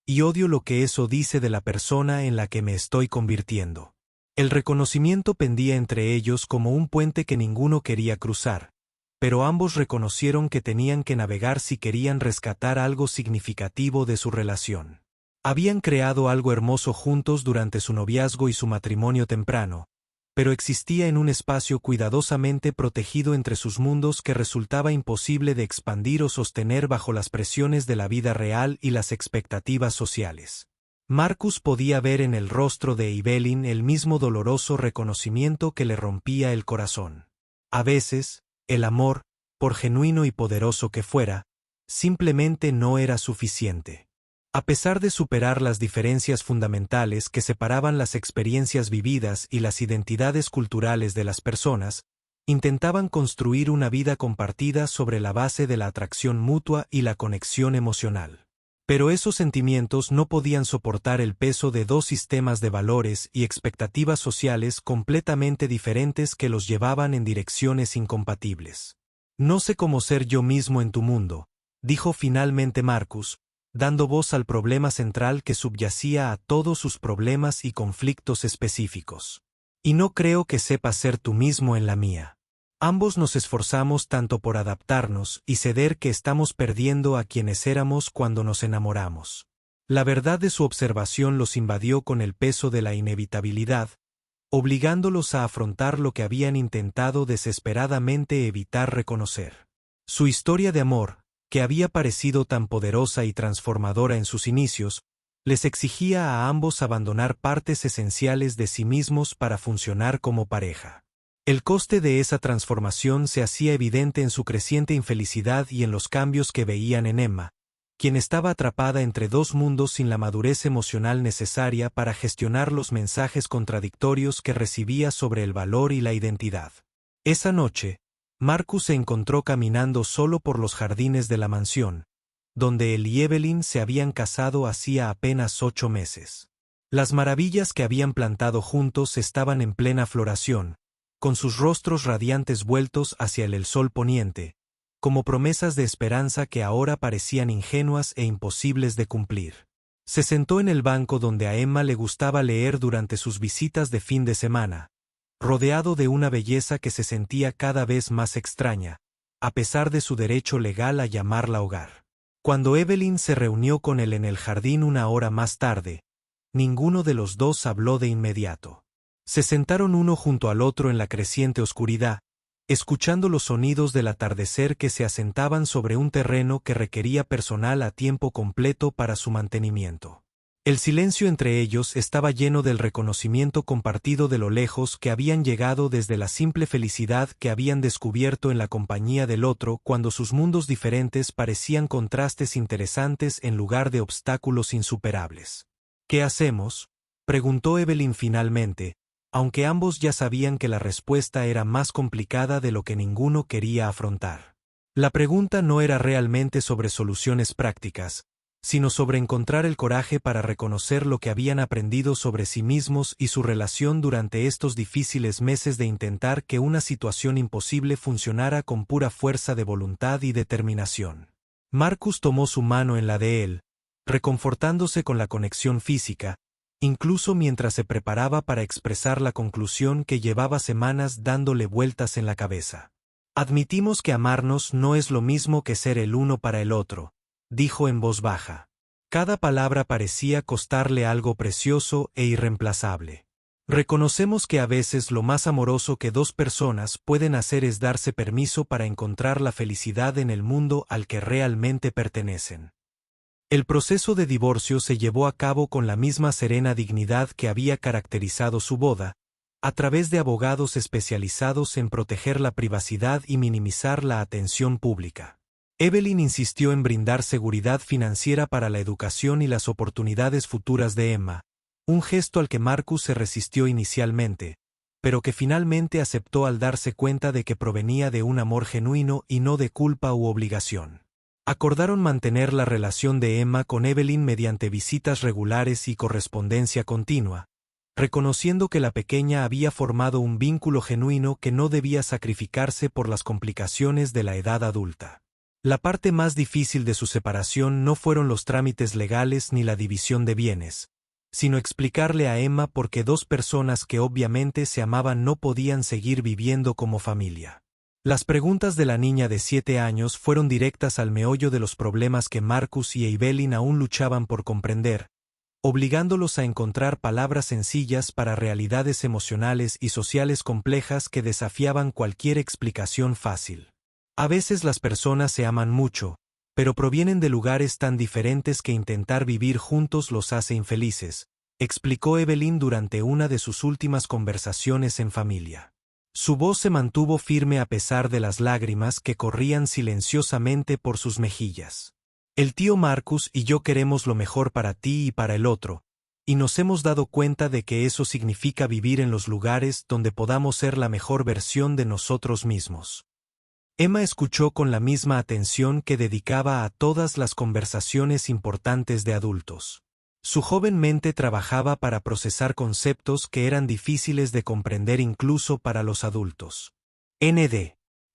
y odio lo que eso dice de la persona en la que me estoy convirtiendo. El reconocimiento pendía entre ellos como un puente que ninguno quería cruzar, pero ambos reconocieron que tenían que navegar si querían rescatar algo significativo de su relación. Habían creado algo hermoso juntos durante su noviazgo y su matrimonio temprano, pero existía en un espacio cuidadosamente protegido entre sus mundos que resultaba imposible de expandir o sostener bajo las presiones de la vida real y las expectativas sociales. Marcus podía ver en el rostro de Evelyn el mismo doloroso reconocimiento que le rompía el corazón. A veces, el amor, por genuino y poderoso que fuera, simplemente no era suficiente. A pesar de superar las diferencias fundamentales que separaban las experiencias vividas y las identidades culturales de las personas, intentaban construir una vida compartida sobre la base de la atracción mutua y la conexión emocional. Pero esos sentimientos no podían soportar el peso de dos sistemas de valores y expectativas sociales completamente diferentes que los llevaban en direcciones incompatibles. No sé cómo ser yo mismo en tu mundo, dijo finalmente Marcus, dando voz al problema central que subyacía a todos sus problemas y conflictos específicos. Y no creo que sepas ser tú mismo en la mía. Ambos nos esforzamos tanto por adaptarnos y ceder que estamos perdiendo a quienes éramos cuando nos enamoramos. La verdad de su observación los invadió con el peso de la inevitabilidad, obligándolos a afrontar lo que habían intentado desesperadamente evitar reconocer. Su historia de amor, que había parecido tan poderosa y transformadora en sus inicios, les exigía a ambos abandonar partes esenciales de sí mismos para funcionar como pareja. El coste de esa transformación se hacía evidente en su creciente infelicidad y en los cambios que veían en Emma, quien estaba atrapada entre dos mundos sin la madurez emocional necesaria para gestionar los mensajes contradictorios que recibía sobre el valor y la identidad. Esa noche, Marcus se encontró caminando solo por los jardines de la mansión, donde él y Evelyn se habían casado hacía apenas 8 meses. Las maravillas que habían plantado juntos estaban en plena floración, con sus rostros radiantes vueltos hacia el sol poniente, como promesas de esperanza que ahora parecían ingenuas e imposibles de cumplir. Se sentó en el banco donde a Emma le gustaba leer durante sus visitas de fin de semana, rodeado de una belleza que se sentía cada vez más extraña, a pesar de su derecho legal a llamarla hogar. Cuando Evelyn se reunió con él en el jardín una hora más tarde, ninguno de los dos habló de inmediato. Se sentaron uno junto al otro en la creciente oscuridad, escuchando los sonidos del atardecer que se asentaban sobre un terreno que requería personal a tiempo completo para su mantenimiento. El silencio entre ellos estaba lleno del reconocimiento compartido de lo lejos que habían llegado desde la simple felicidad que habían descubierto en la compañía del otro cuando sus mundos diferentes parecían contrastes interesantes en lugar de obstáculos insuperables. ¿Qué hacemos?, preguntó Evelyn finalmente, aunque ambos ya sabían que la respuesta era más complicada de lo que ninguno quería afrontar. La pregunta no era realmente sobre soluciones prácticas, sino sobre encontrar el coraje para reconocer lo que habían aprendido sobre sí mismos y su relación durante estos difíciles meses de intentar que una situación imposible funcionara con pura fuerza de voluntad y determinación. Marcus tomó su mano en la de él, reconfortándose con la conexión física, incluso mientras se preparaba para expresar la conclusión que llevaba semanas dándole vueltas en la cabeza. Admitimos que amarnos no es lo mismo que ser el uno para el otro, dijo en voz baja. Cada palabra parecía costarle algo precioso e irreemplazable. Reconocemos que a veces lo más amoroso que dos personas pueden hacer es darse permiso para encontrar la felicidad en el mundo al que realmente pertenecen. El proceso de divorcio se llevó a cabo con la misma serena dignidad que había caracterizado su boda, a través de abogados especializados en proteger la privacidad y minimizar la atención pública. Evelyn insistió en brindar seguridad financiera para la educación y las oportunidades futuras de Emma, un gesto al que Marcus se resistió inicialmente, pero que finalmente aceptó al darse cuenta de que provenía de un amor genuino y no de culpa u obligación. Acordaron mantener la relación de Emma con Evelyn mediante visitas regulares y correspondencia continua, reconociendo que la pequeña había formado un vínculo genuino que no debía sacrificarse por las complicaciones de la edad adulta. La parte más difícil de su separación no fueron los trámites legales ni la división de bienes, sino explicarle a Emma por qué dos personas que obviamente se amaban no podían seguir viviendo como familia. Las preguntas de la niña de 7 años fueron directas al meollo de los problemas que Marcus y Evelyn aún luchaban por comprender, obligándolos a encontrar palabras sencillas para realidades emocionales y sociales complejas que desafiaban cualquier explicación fácil. A veces las personas se aman mucho, pero provienen de lugares tan diferentes que intentar vivir juntos los hace infelices, explicó Evelyn durante una de sus últimas conversaciones en familia. Su voz se mantuvo firme a pesar de las lágrimas que corrían silenciosamente por sus mejillas. El tío Marcus y yo queremos lo mejor para ti y para el otro, y nos hemos dado cuenta de que eso significa vivir en los lugares donde podamos ser la mejor versión de nosotros mismos. Emma escuchó con la misma atención que dedicaba a todas las conversaciones importantes de adultos. Su joven mente trabajaba para procesar conceptos que eran difíciles de comprender incluso para los adultos.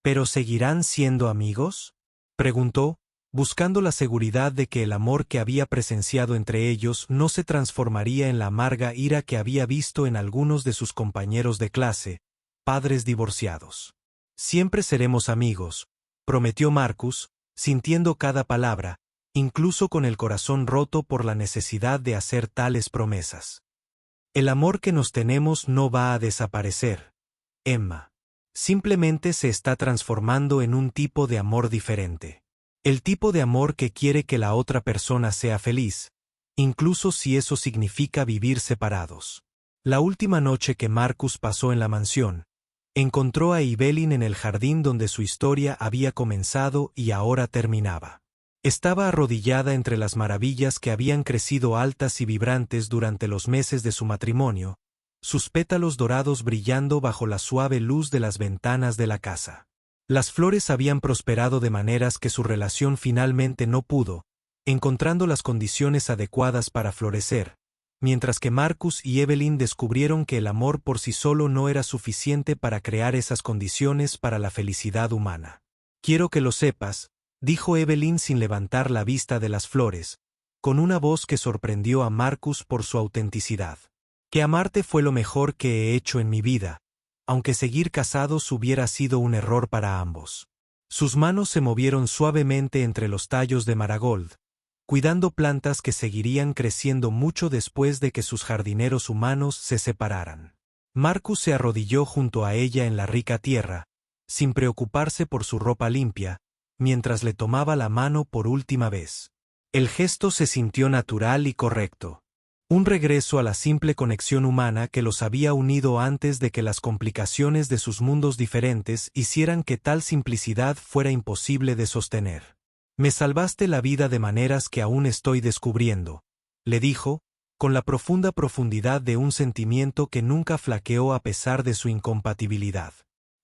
¿Pero seguirán siendo amigos?, preguntó, buscando la seguridad de que el amor que había presenciado entre ellos no se transformaría en la amarga ira que había visto en algunos de sus compañeros de clase, padres divorciados. Siempre seremos amigos, prometió Marcus, sintiendo cada palabra, incluso con el corazón roto por la necesidad de hacer tales promesas. El amor que nos tenemos no va a desaparecer, Emma. Simplemente se está transformando en un tipo de amor diferente. El tipo de amor que quiere que la otra persona sea feliz, incluso si eso significa vivir separados. La última noche que Marcus pasó en la mansión, encontró a Evelyn en el jardín donde su historia había comenzado y ahora terminaba. Estaba arrodillada entre las maravillas que habían crecido altas y vibrantes durante los meses de su matrimonio, sus pétalos dorados brillando bajo la suave luz de las ventanas de la casa. Las flores habían prosperado de maneras que su relación finalmente no pudo, encontrando las condiciones adecuadas para florecer, mientras que Marcus y Evelyn descubrieron que el amor por sí solo no era suficiente para crear esas condiciones para la felicidad humana. «Quiero que lo sepas», dijo Evelyn sin levantar la vista de las flores, con una voz que sorprendió a Marcus por su autenticidad. «Que amarte fue lo mejor que he hecho en mi vida, aunque seguir casados hubiera sido un error para ambos». Sus manos se movieron suavemente entre los tallos de marigold, cuidando plantas que seguirían creciendo mucho después de que sus jardineros humanos se separaran. Marcus se arrodilló junto a ella en la rica tierra, sin preocuparse por su ropa limpia, mientras le tomaba la mano por última vez. El gesto se sintió natural y correcto. Un regreso a la simple conexión humana que los había unido antes de que las complicaciones de sus mundos diferentes hicieran que tal simplicidad fuera imposible de sostener. «Me salvaste la vida de maneras que aún estoy descubriendo», le dijo, con la profunda profundidad de un sentimiento que nunca flaqueó a pesar de su incompatibilidad.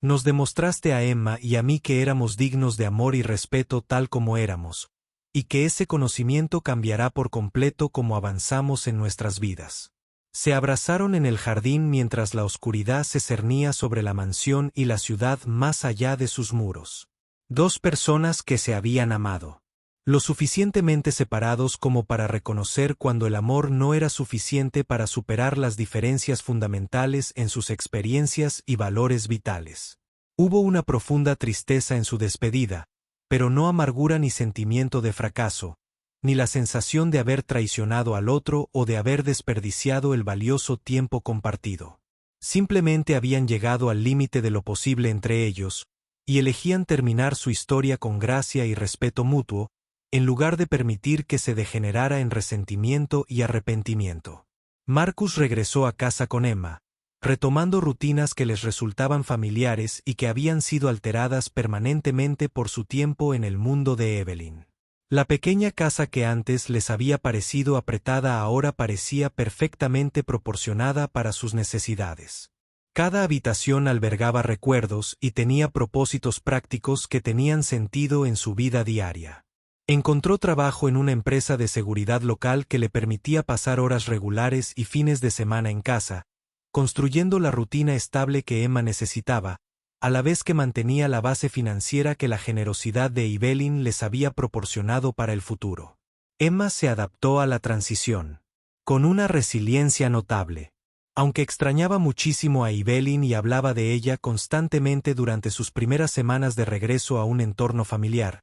«Nos demostraste a Emma y a mí que éramos dignos de amor y respeto tal como éramos, y que ese conocimiento cambiará por completo como avanzamos en nuestras vidas». Se abrazaron en el jardín mientras la oscuridad se cernía sobre la mansión y la ciudad más allá de sus muros. Dos personas que se habían amado. Lo suficientemente separados como para reconocer cuando el amor no era suficiente para superar las diferencias fundamentales en sus experiencias y valores vitales. Hubo una profunda tristeza en su despedida, pero no amargura ni sentimiento de fracaso, ni la sensación de haber traicionado al otro o de haber desperdiciado el valioso tiempo compartido. Simplemente habían llegado al límite de lo posible entre ellos, y elegían terminar su historia con gracia y respeto mutuo, en lugar de permitir que se degenerara en resentimiento y arrepentimiento. Marcus regresó a casa con Emma, retomando rutinas que les resultaban familiares y que habían sido alteradas permanentemente por su tiempo en el mundo de Evelyn. La pequeña casa que antes les había parecido apretada ahora parecía perfectamente proporcionada para sus necesidades. Cada habitación albergaba recuerdos y tenía propósitos prácticos que tenían sentido en su vida diaria. Encontró trabajo en una empresa de seguridad local que le permitía pasar horas regulares y fines de semana en casa, construyendo la rutina estable que Emma necesitaba, a la vez que mantenía la base financiera que la generosidad de Evelyn les había proporcionado para el futuro. Emma se adaptó a la transición, con una resiliencia notable. Aunque extrañaba muchísimo a Evelyn y hablaba de ella constantemente durante sus primeras semanas de regreso a un entorno familiar,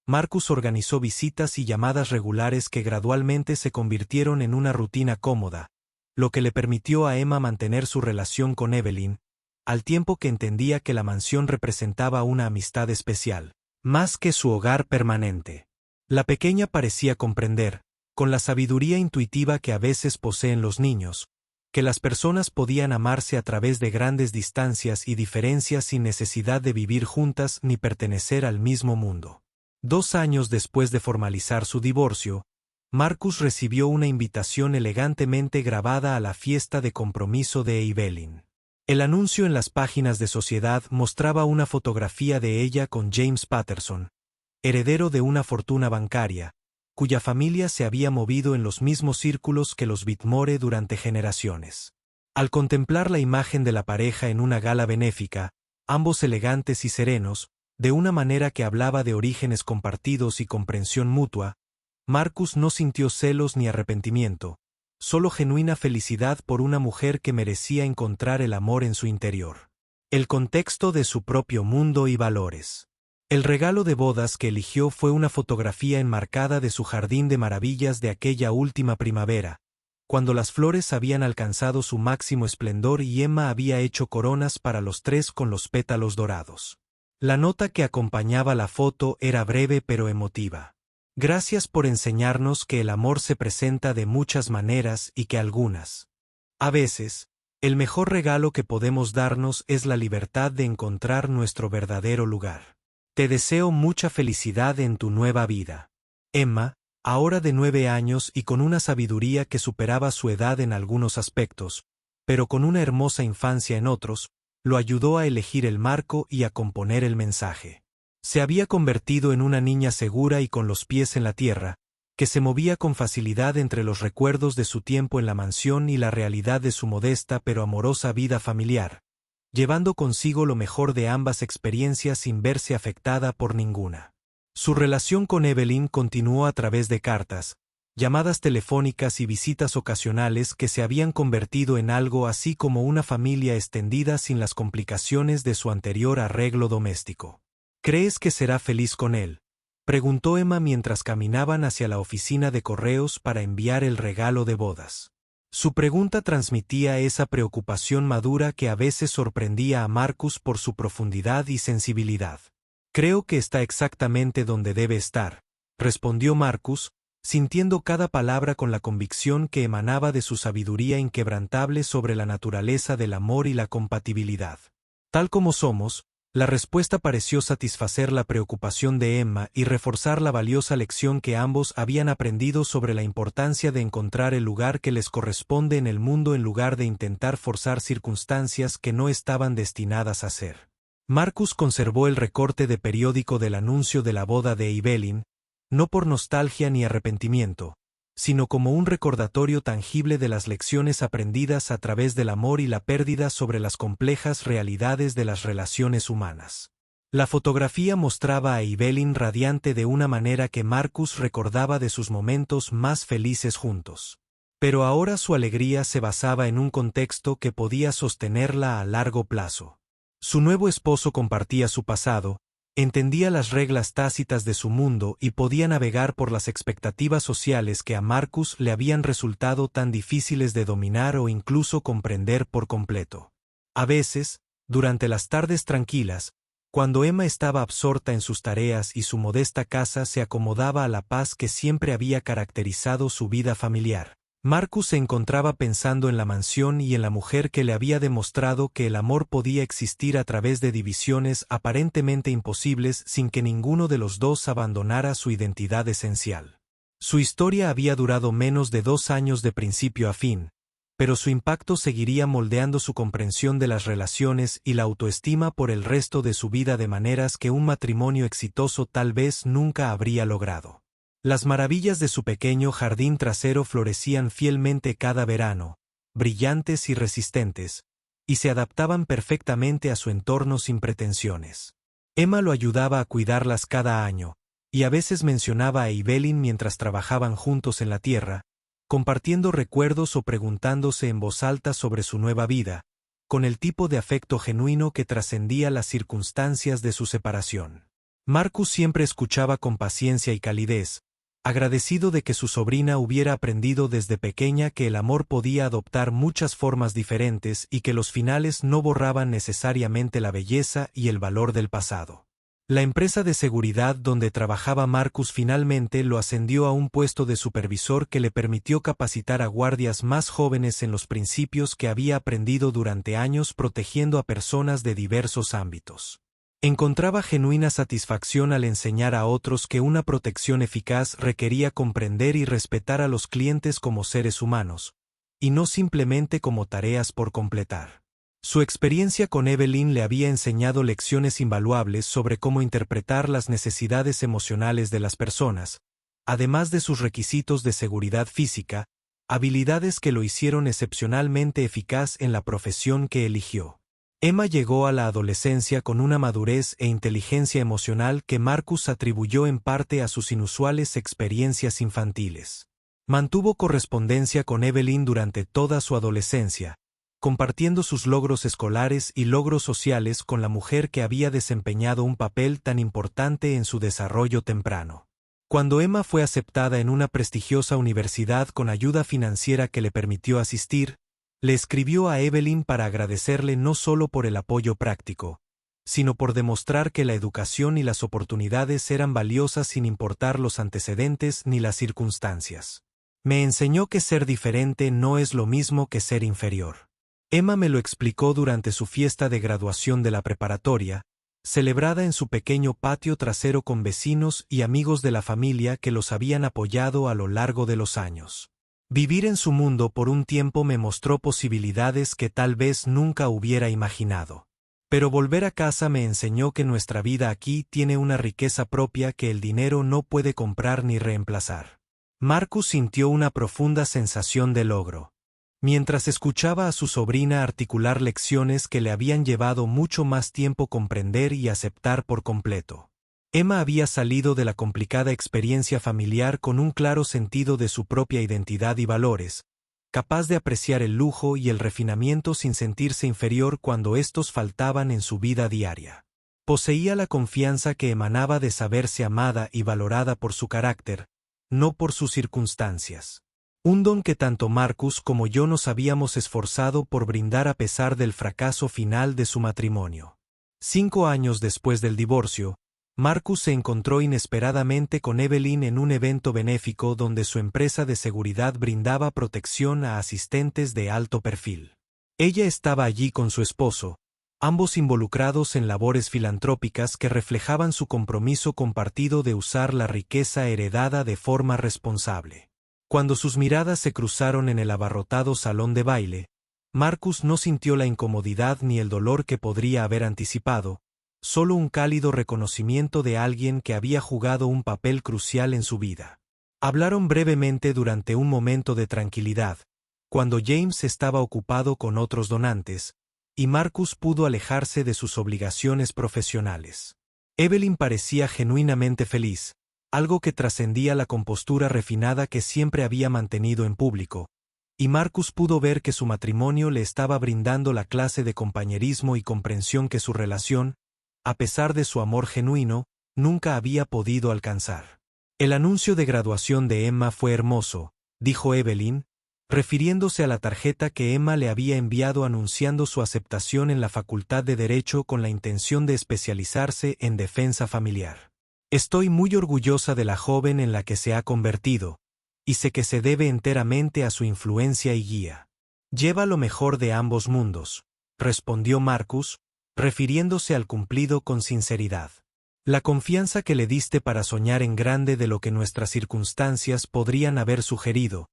Marcus organizó visitas y llamadas regulares que gradualmente se convirtieron en una rutina cómoda, lo que le permitió a Emma mantener su relación con Evelyn, al tiempo que entendía que la mansión representaba una amistad especial, más que su hogar permanente. La pequeña parecía comprender, con la sabiduría intuitiva que a veces poseen los niños, que las personas podían amarse a través de grandes distancias y diferencias sin necesidad de vivir juntas ni pertenecer al mismo mundo. 2 años después de formalizar su divorcio, Marcus recibió una invitación elegantemente grabada a la fiesta de compromiso de Evelyn. El anuncio en las páginas de Sociedad mostraba una fotografía de ella con James Patterson, heredero de una fortuna bancaria, cuya familia se había movido en los mismos círculos que los Whitmore durante generaciones. Al contemplar la imagen de la pareja en una gala benéfica, ambos elegantes y serenos, de una manera que hablaba de orígenes compartidos y comprensión mutua, Marcus no sintió celos ni arrepentimiento, solo genuina felicidad por una mujer que merecía encontrar el amor en su interior. El contexto de su propio mundo y valores. El regalo de bodas que eligió fue una fotografía enmarcada de su jardín de maravillas de aquella última primavera, cuando las flores habían alcanzado su máximo esplendor y Emma había hecho coronas para los 3 con los pétalos dorados. La nota que acompañaba la foto era breve pero emotiva. Gracias por enseñarnos que el amor se presenta de muchas maneras y que algunas, a veces, el mejor regalo que podemos darnos es la libertad de encontrar nuestro verdadero lugar. Te deseo mucha felicidad en tu nueva vida. Emma, ahora de 9 años y con una sabiduría que superaba su edad en algunos aspectos, pero con una hermosa infancia en otros, lo ayudó a elegir el marco y a componer el mensaje. Se había convertido en una niña segura y con los pies en la tierra, que se movía con facilidad entre los recuerdos de su tiempo en la mansión y la realidad de su modesta pero amorosa vida familiar, llevando consigo lo mejor de ambas experiencias sin verse afectada por ninguna. Su relación con Evelyn continuó a través de cartas, llamadas telefónicas y visitas ocasionales que se habían convertido en algo así como una familia extendida sin las complicaciones de su anterior arreglo doméstico. ¿Crees que será feliz con él?, preguntó Emma mientras caminaban hacia la oficina de correos para enviar el regalo de bodas. Su pregunta transmitía esa preocupación madura que a veces sorprendía a Marcus por su profundidad y sensibilidad. Creo que está exactamente donde debe estar, respondió Marcus, sintiendo cada palabra con la convicción que emanaba de su sabiduría inquebrantable sobre la naturaleza del amor y la compatibilidad. Tal como somos, la respuesta pareció satisfacer la preocupación de Emma y reforzar la valiosa lección que ambos habían aprendido sobre la importancia de encontrar el lugar que les corresponde en el mundo en lugar de intentar forzar circunstancias que no estaban destinadas a ser. Marcus conservó el recorte de periódico del anuncio de la boda de Evelyn, no por nostalgia ni arrepentimiento, sino como un recordatorio tangible de las lecciones aprendidas a través del amor y la pérdida sobre las complejas realidades de las relaciones humanas. La fotografía mostraba a Evelyn radiante de una manera que Marcus recordaba de sus momentos más felices juntos. Pero ahora su alegría se basaba en un contexto que podía sostenerla a largo plazo. Su nuevo esposo compartía su pasado, entendía las reglas tácitas de su mundo y podía navegar por las expectativas sociales que a Marcus le habían resultado tan difíciles de dominar o incluso comprender por completo. A veces, durante las tardes tranquilas, cuando Emma estaba absorta en sus tareas y su modesta casa se acomodaba a la paz que siempre había caracterizado su vida familiar, Marcus se encontraba pensando en la mansión y en la mujer que le había demostrado que el amor podía existir a través de divisiones aparentemente imposibles sin que ninguno de los dos abandonara su identidad esencial. Su historia había durado menos de 2 años de principio a fin, pero su impacto seguiría moldeando su comprensión de las relaciones y la autoestima por el resto de su vida de maneras que un matrimonio exitoso tal vez nunca habría logrado. Las maravillas de su pequeño jardín trasero florecían fielmente cada verano, brillantes y resistentes, y se adaptaban perfectamente a su entorno sin pretensiones. Emma lo ayudaba a cuidarlas cada año, y a veces mencionaba a Evelyn mientras trabajaban juntos en la tierra, compartiendo recuerdos o preguntándose en voz alta sobre su nueva vida, con el tipo de afecto genuino que trascendía las circunstancias de su separación. Marcus siempre escuchaba con paciencia y calidez, agradecido de que su sobrina hubiera aprendido desde pequeña que el amor podía adoptar muchas formas diferentes y que los finales no borraban necesariamente la belleza y el valor del pasado. La empresa de seguridad donde trabajaba Marcus finalmente lo ascendió a un puesto de supervisor que le permitió capacitar a guardias más jóvenes en los principios que había aprendido durante años protegiendo a personas de diversos ámbitos. Encontraba genuina satisfacción al enseñar a otros que una protección eficaz requería comprender y respetar a los clientes como seres humanos, y no simplemente como tareas por completar. Su experiencia con Evelyn le había enseñado lecciones invaluables sobre cómo interpretar las necesidades emocionales de las personas, además de sus requisitos de seguridad física, habilidades que lo hicieron excepcionalmente eficaz en la profesión que eligió. Emma llegó a la adolescencia con una madurez e inteligencia emocional que Marcus atribuyó en parte a sus inusuales experiencias infantiles. Mantuvo correspondencia con Evelyn durante toda su adolescencia, compartiendo sus logros escolares y logros sociales con la mujer que había desempeñado un papel tan importante en su desarrollo temprano. Cuando Emma fue aceptada en una prestigiosa universidad con ayuda financiera que le permitió asistir, le escribió a Evelyn para agradecerle no solo por el apoyo práctico, sino por demostrar que la educación y las oportunidades eran valiosas sin importar los antecedentes ni las circunstancias. Me enseñó que ser diferente no es lo mismo que ser inferior. Emma me lo explicó durante su fiesta de graduación de la preparatoria, celebrada en su pequeño patio trasero con vecinos y amigos de la familia que los habían apoyado a lo largo de los años. Vivir en su mundo por un tiempo me mostró posibilidades que tal vez nunca hubiera imaginado. Pero volver a casa me enseñó que nuestra vida aquí tiene una riqueza propia que el dinero no puede comprar ni reemplazar. Marcus sintió una profunda sensación de logro. Mientras escuchaba a su sobrina articular lecciones que le habían llevado mucho más tiempo comprender y aceptar por completo. Emma había salido de la complicada experiencia familiar con un claro sentido de su propia identidad y valores, capaz de apreciar el lujo y el refinamiento sin sentirse inferior cuando estos faltaban en su vida diaria. Poseía la confianza que emanaba de saberse amada y valorada por su carácter, no por sus circunstancias. Un don que tanto Marcus como yo nos habíamos esforzado por brindar a pesar del fracaso final de su matrimonio. 5 años después del divorcio, Marcus se encontró inesperadamente con Evelyn en un evento benéfico donde su empresa de seguridad brindaba protección a asistentes de alto perfil. Ella estaba allí con su esposo, ambos involucrados en labores filantrópicas que reflejaban su compromiso compartido de usar la riqueza heredada de forma responsable. Cuando sus miradas se cruzaron en el abarrotado salón de baile, Marcus no sintió la incomodidad ni el dolor que podría haber anticipado, solo un cálido reconocimiento de alguien que había jugado un papel crucial en su vida. Hablaron brevemente durante un momento de tranquilidad, cuando James estaba ocupado con otros donantes, y Marcus pudo alejarse de sus obligaciones profesionales. Evelyn parecía genuinamente feliz, algo que trascendía la compostura refinada que siempre había mantenido en público, y Marcus pudo ver que su matrimonio le estaba brindando la clase de compañerismo y comprensión que su relación, a pesar de su amor genuino, nunca había podido alcanzar. El anuncio de graduación de Emma fue hermoso, dijo Evelyn, refiriéndose a la tarjeta que Emma le había enviado anunciando su aceptación en la Facultad de Derecho con la intención de especializarse en defensa familiar. Estoy muy orgullosa de la joven en la que se ha convertido, y sé que se debe enteramente a su influencia y guía. Lleva lo mejor de ambos mundos, respondió Marcus, refiriéndose al cumplido con sinceridad. La confianza que le diste para soñar en grande de lo que nuestras circunstancias podrían haber sugerido,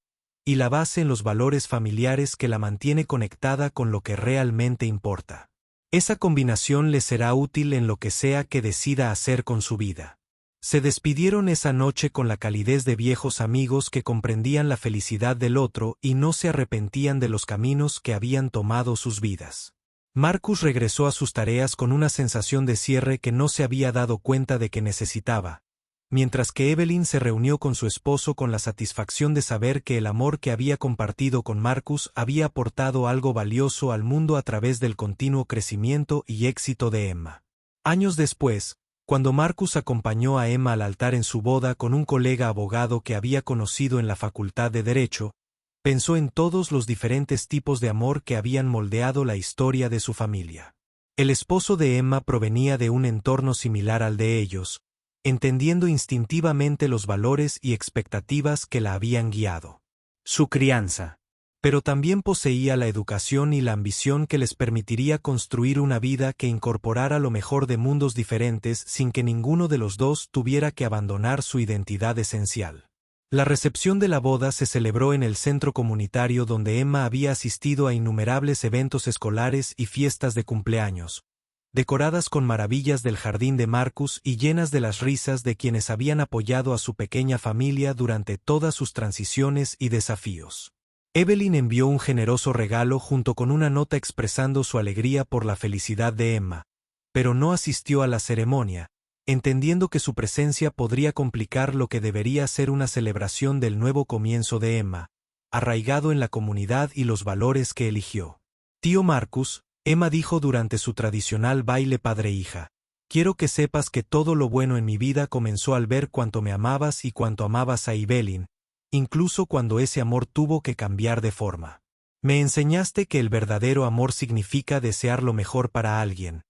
y la base en los valores familiares que la mantiene conectada con lo que realmente importa. Esa combinación le será útil en lo que sea que decida hacer con su vida. Se despidieron esa noche con la calidez de viejos amigos que comprendían la felicidad del otro y no se arrepentían de los caminos que habían tomado sus vidas. Marcus regresó a sus tareas con una sensación de cierre que no se había dado cuenta de que necesitaba, mientras que Evelyn se reunió con su esposo con la satisfacción de saber que el amor que había compartido con Marcus había aportado algo valioso al mundo a través del continuo crecimiento y éxito de Emma. Años después, cuando Marcus acompañó a Emma al altar en su boda con un colega abogado que había conocido en la Facultad de Derecho, pensó en todos los diferentes tipos de amor que habían moldeado la historia de su familia. El esposo de Emma provenía de un entorno similar al de ellos, entendiendo instintivamente los valores y expectativas que la habían guiado. Su crianza. Pero también poseía la educación y la ambición que les permitiría construir una vida que incorporara lo mejor de mundos diferentes sin que ninguno de los dos tuviera que abandonar su identidad esencial. La recepción de la boda se celebró en el centro comunitario donde Emma había asistido a innumerables eventos escolares y fiestas de cumpleaños, decoradas con maravillas del jardín de Marcus y llenas de las risas de quienes habían apoyado a su pequeña familia durante todas sus transiciones y desafíos. Evelyn envió un generoso regalo junto con una nota expresando su alegría por la felicidad de Emma, pero no asistió a la ceremonia, entendiendo que su presencia podría complicar lo que debería ser una celebración del nuevo comienzo de Emma, arraigado en la comunidad y los valores que eligió. Tío Marcus, Emma dijo durante su tradicional baile padre-hija, quiero que sepas que todo lo bueno en mi vida comenzó al ver cuánto me amabas y cuánto amabas a Evelyn, incluso cuando ese amor tuvo que cambiar de forma. Me enseñaste que el verdadero amor significa desear lo mejor para alguien,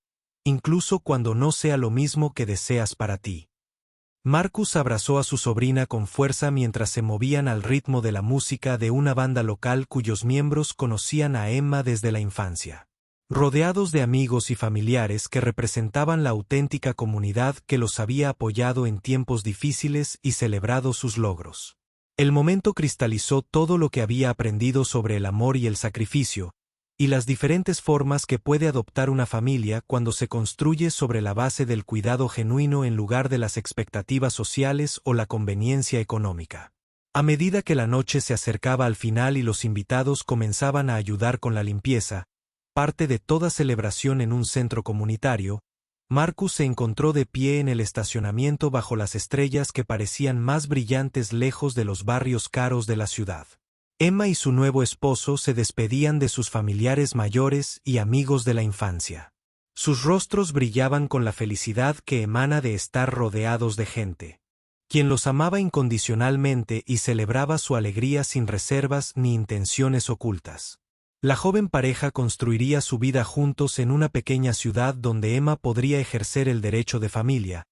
incluso cuando no sea lo mismo que deseas para ti. Marcus abrazó a su sobrina con fuerza mientras se movían al ritmo de la música de una banda local cuyos miembros conocían a Emma desde la infancia. rodeados de amigos y familiares que representaban la auténtica comunidad que los había apoyado en tiempos difíciles y celebrado sus logros. El momento cristalizó todo lo que había aprendido sobre el amor y el sacrificio, y las diferentes formas que puede adoptar una familia cuando se construye sobre la base del cuidado genuino en lugar de las expectativas sociales o la conveniencia económica. A medida que la noche se acercaba al final y los invitados comenzaban a ayudar con la limpieza, parte de toda celebración en un centro comunitario, Marcus se encontró de pie en el estacionamiento bajo las estrellas que parecían más brillantes lejos de los barrios caros de la ciudad. Emma y su nuevo esposo se despedían de sus familiares mayores y amigos de la infancia. Sus rostros brillaban con la felicidad que emana de estar rodeados de gente, quien los amaba incondicionalmente y celebraba su alegría sin reservas ni intenciones ocultas. La joven pareja construiría su vida juntos en una pequeña ciudad donde Emma podría ejercer el derecho de familia,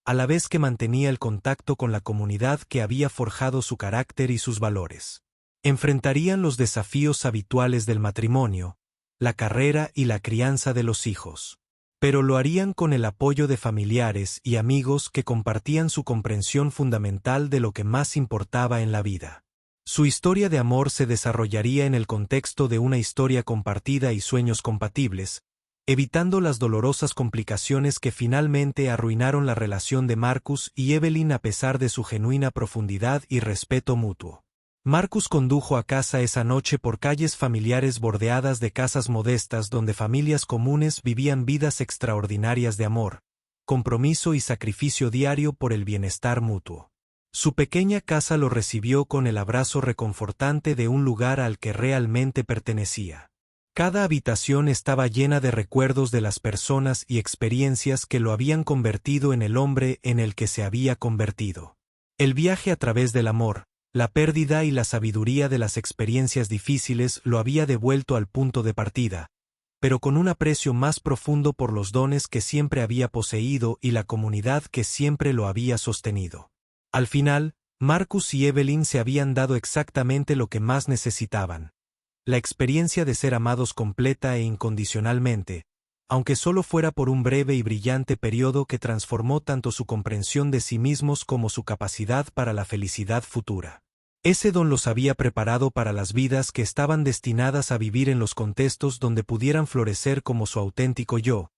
a la vez que mantenía el contacto con la comunidad que había forjado su carácter y sus valores. Enfrentarían los desafíos habituales del matrimonio, la carrera y la crianza de los hijos. Pero lo harían con el apoyo de familiares y amigos que compartían su comprensión fundamental de lo que más importaba en la vida. Su historia de amor se desarrollaría en el contexto de una historia compartida y sueños compatibles, evitando las dolorosas complicaciones que finalmente arruinaron la relación de Marcus y Evelyn a pesar de su genuina profundidad y respeto mutuo. Marcus condujo a casa esa noche por calles familiares bordeadas de casas modestas donde familias comunes vivían vidas extraordinarias de amor, compromiso y sacrificio diario por el bienestar mutuo. Su pequeña casa lo recibió con el abrazo reconfortante de un lugar al que realmente pertenecía. Cada habitación estaba llena de recuerdos de las personas y experiencias que lo habían convertido en el hombre en el que se había convertido. El viaje a través del amor, la pérdida y la sabiduría de las experiencias difíciles lo había devuelto al punto de partida, pero con un aprecio más profundo por los dones que siempre había poseído y la comunidad que siempre lo había sostenido. Al final, Marcus y Evelyn se habían dado exactamente lo que más necesitaban: la experiencia de ser amados completa e incondicionalmente, aunque solo fuera por un breve y brillante periodo que transformó tanto su comprensión de sí mismos como su capacidad para la felicidad futura. Ese don los había preparado para las vidas que estaban destinadas a vivir en los contextos donde pudieran florecer como su auténtico yo,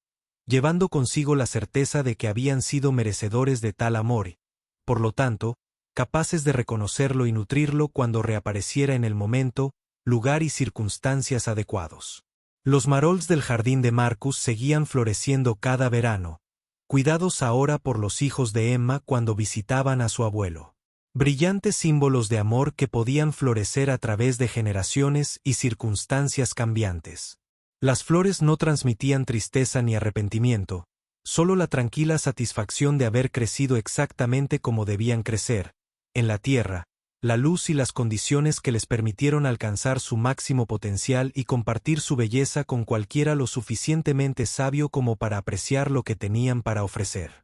llevando consigo la certeza de que habían sido merecedores de tal amor y, por lo tanto, capaces de reconocerlo y nutrirlo cuando reapareciera en el momento, lugar y circunstancias adecuados. Los marolls del jardín de Marcus seguían floreciendo cada verano, cuidados ahora por los hijos de Emma cuando visitaban a su abuelo. Brillantes símbolos de amor que podían florecer a través de generaciones y circunstancias cambiantes. Las flores no transmitían tristeza ni arrepentimiento, solo la tranquila satisfacción de haber crecido exactamente como debían crecer, en la tierra, la luz y las condiciones que les permitieron alcanzar su máximo potencial y compartir su belleza con cualquiera lo suficientemente sabio como para apreciar lo que tenían para ofrecer.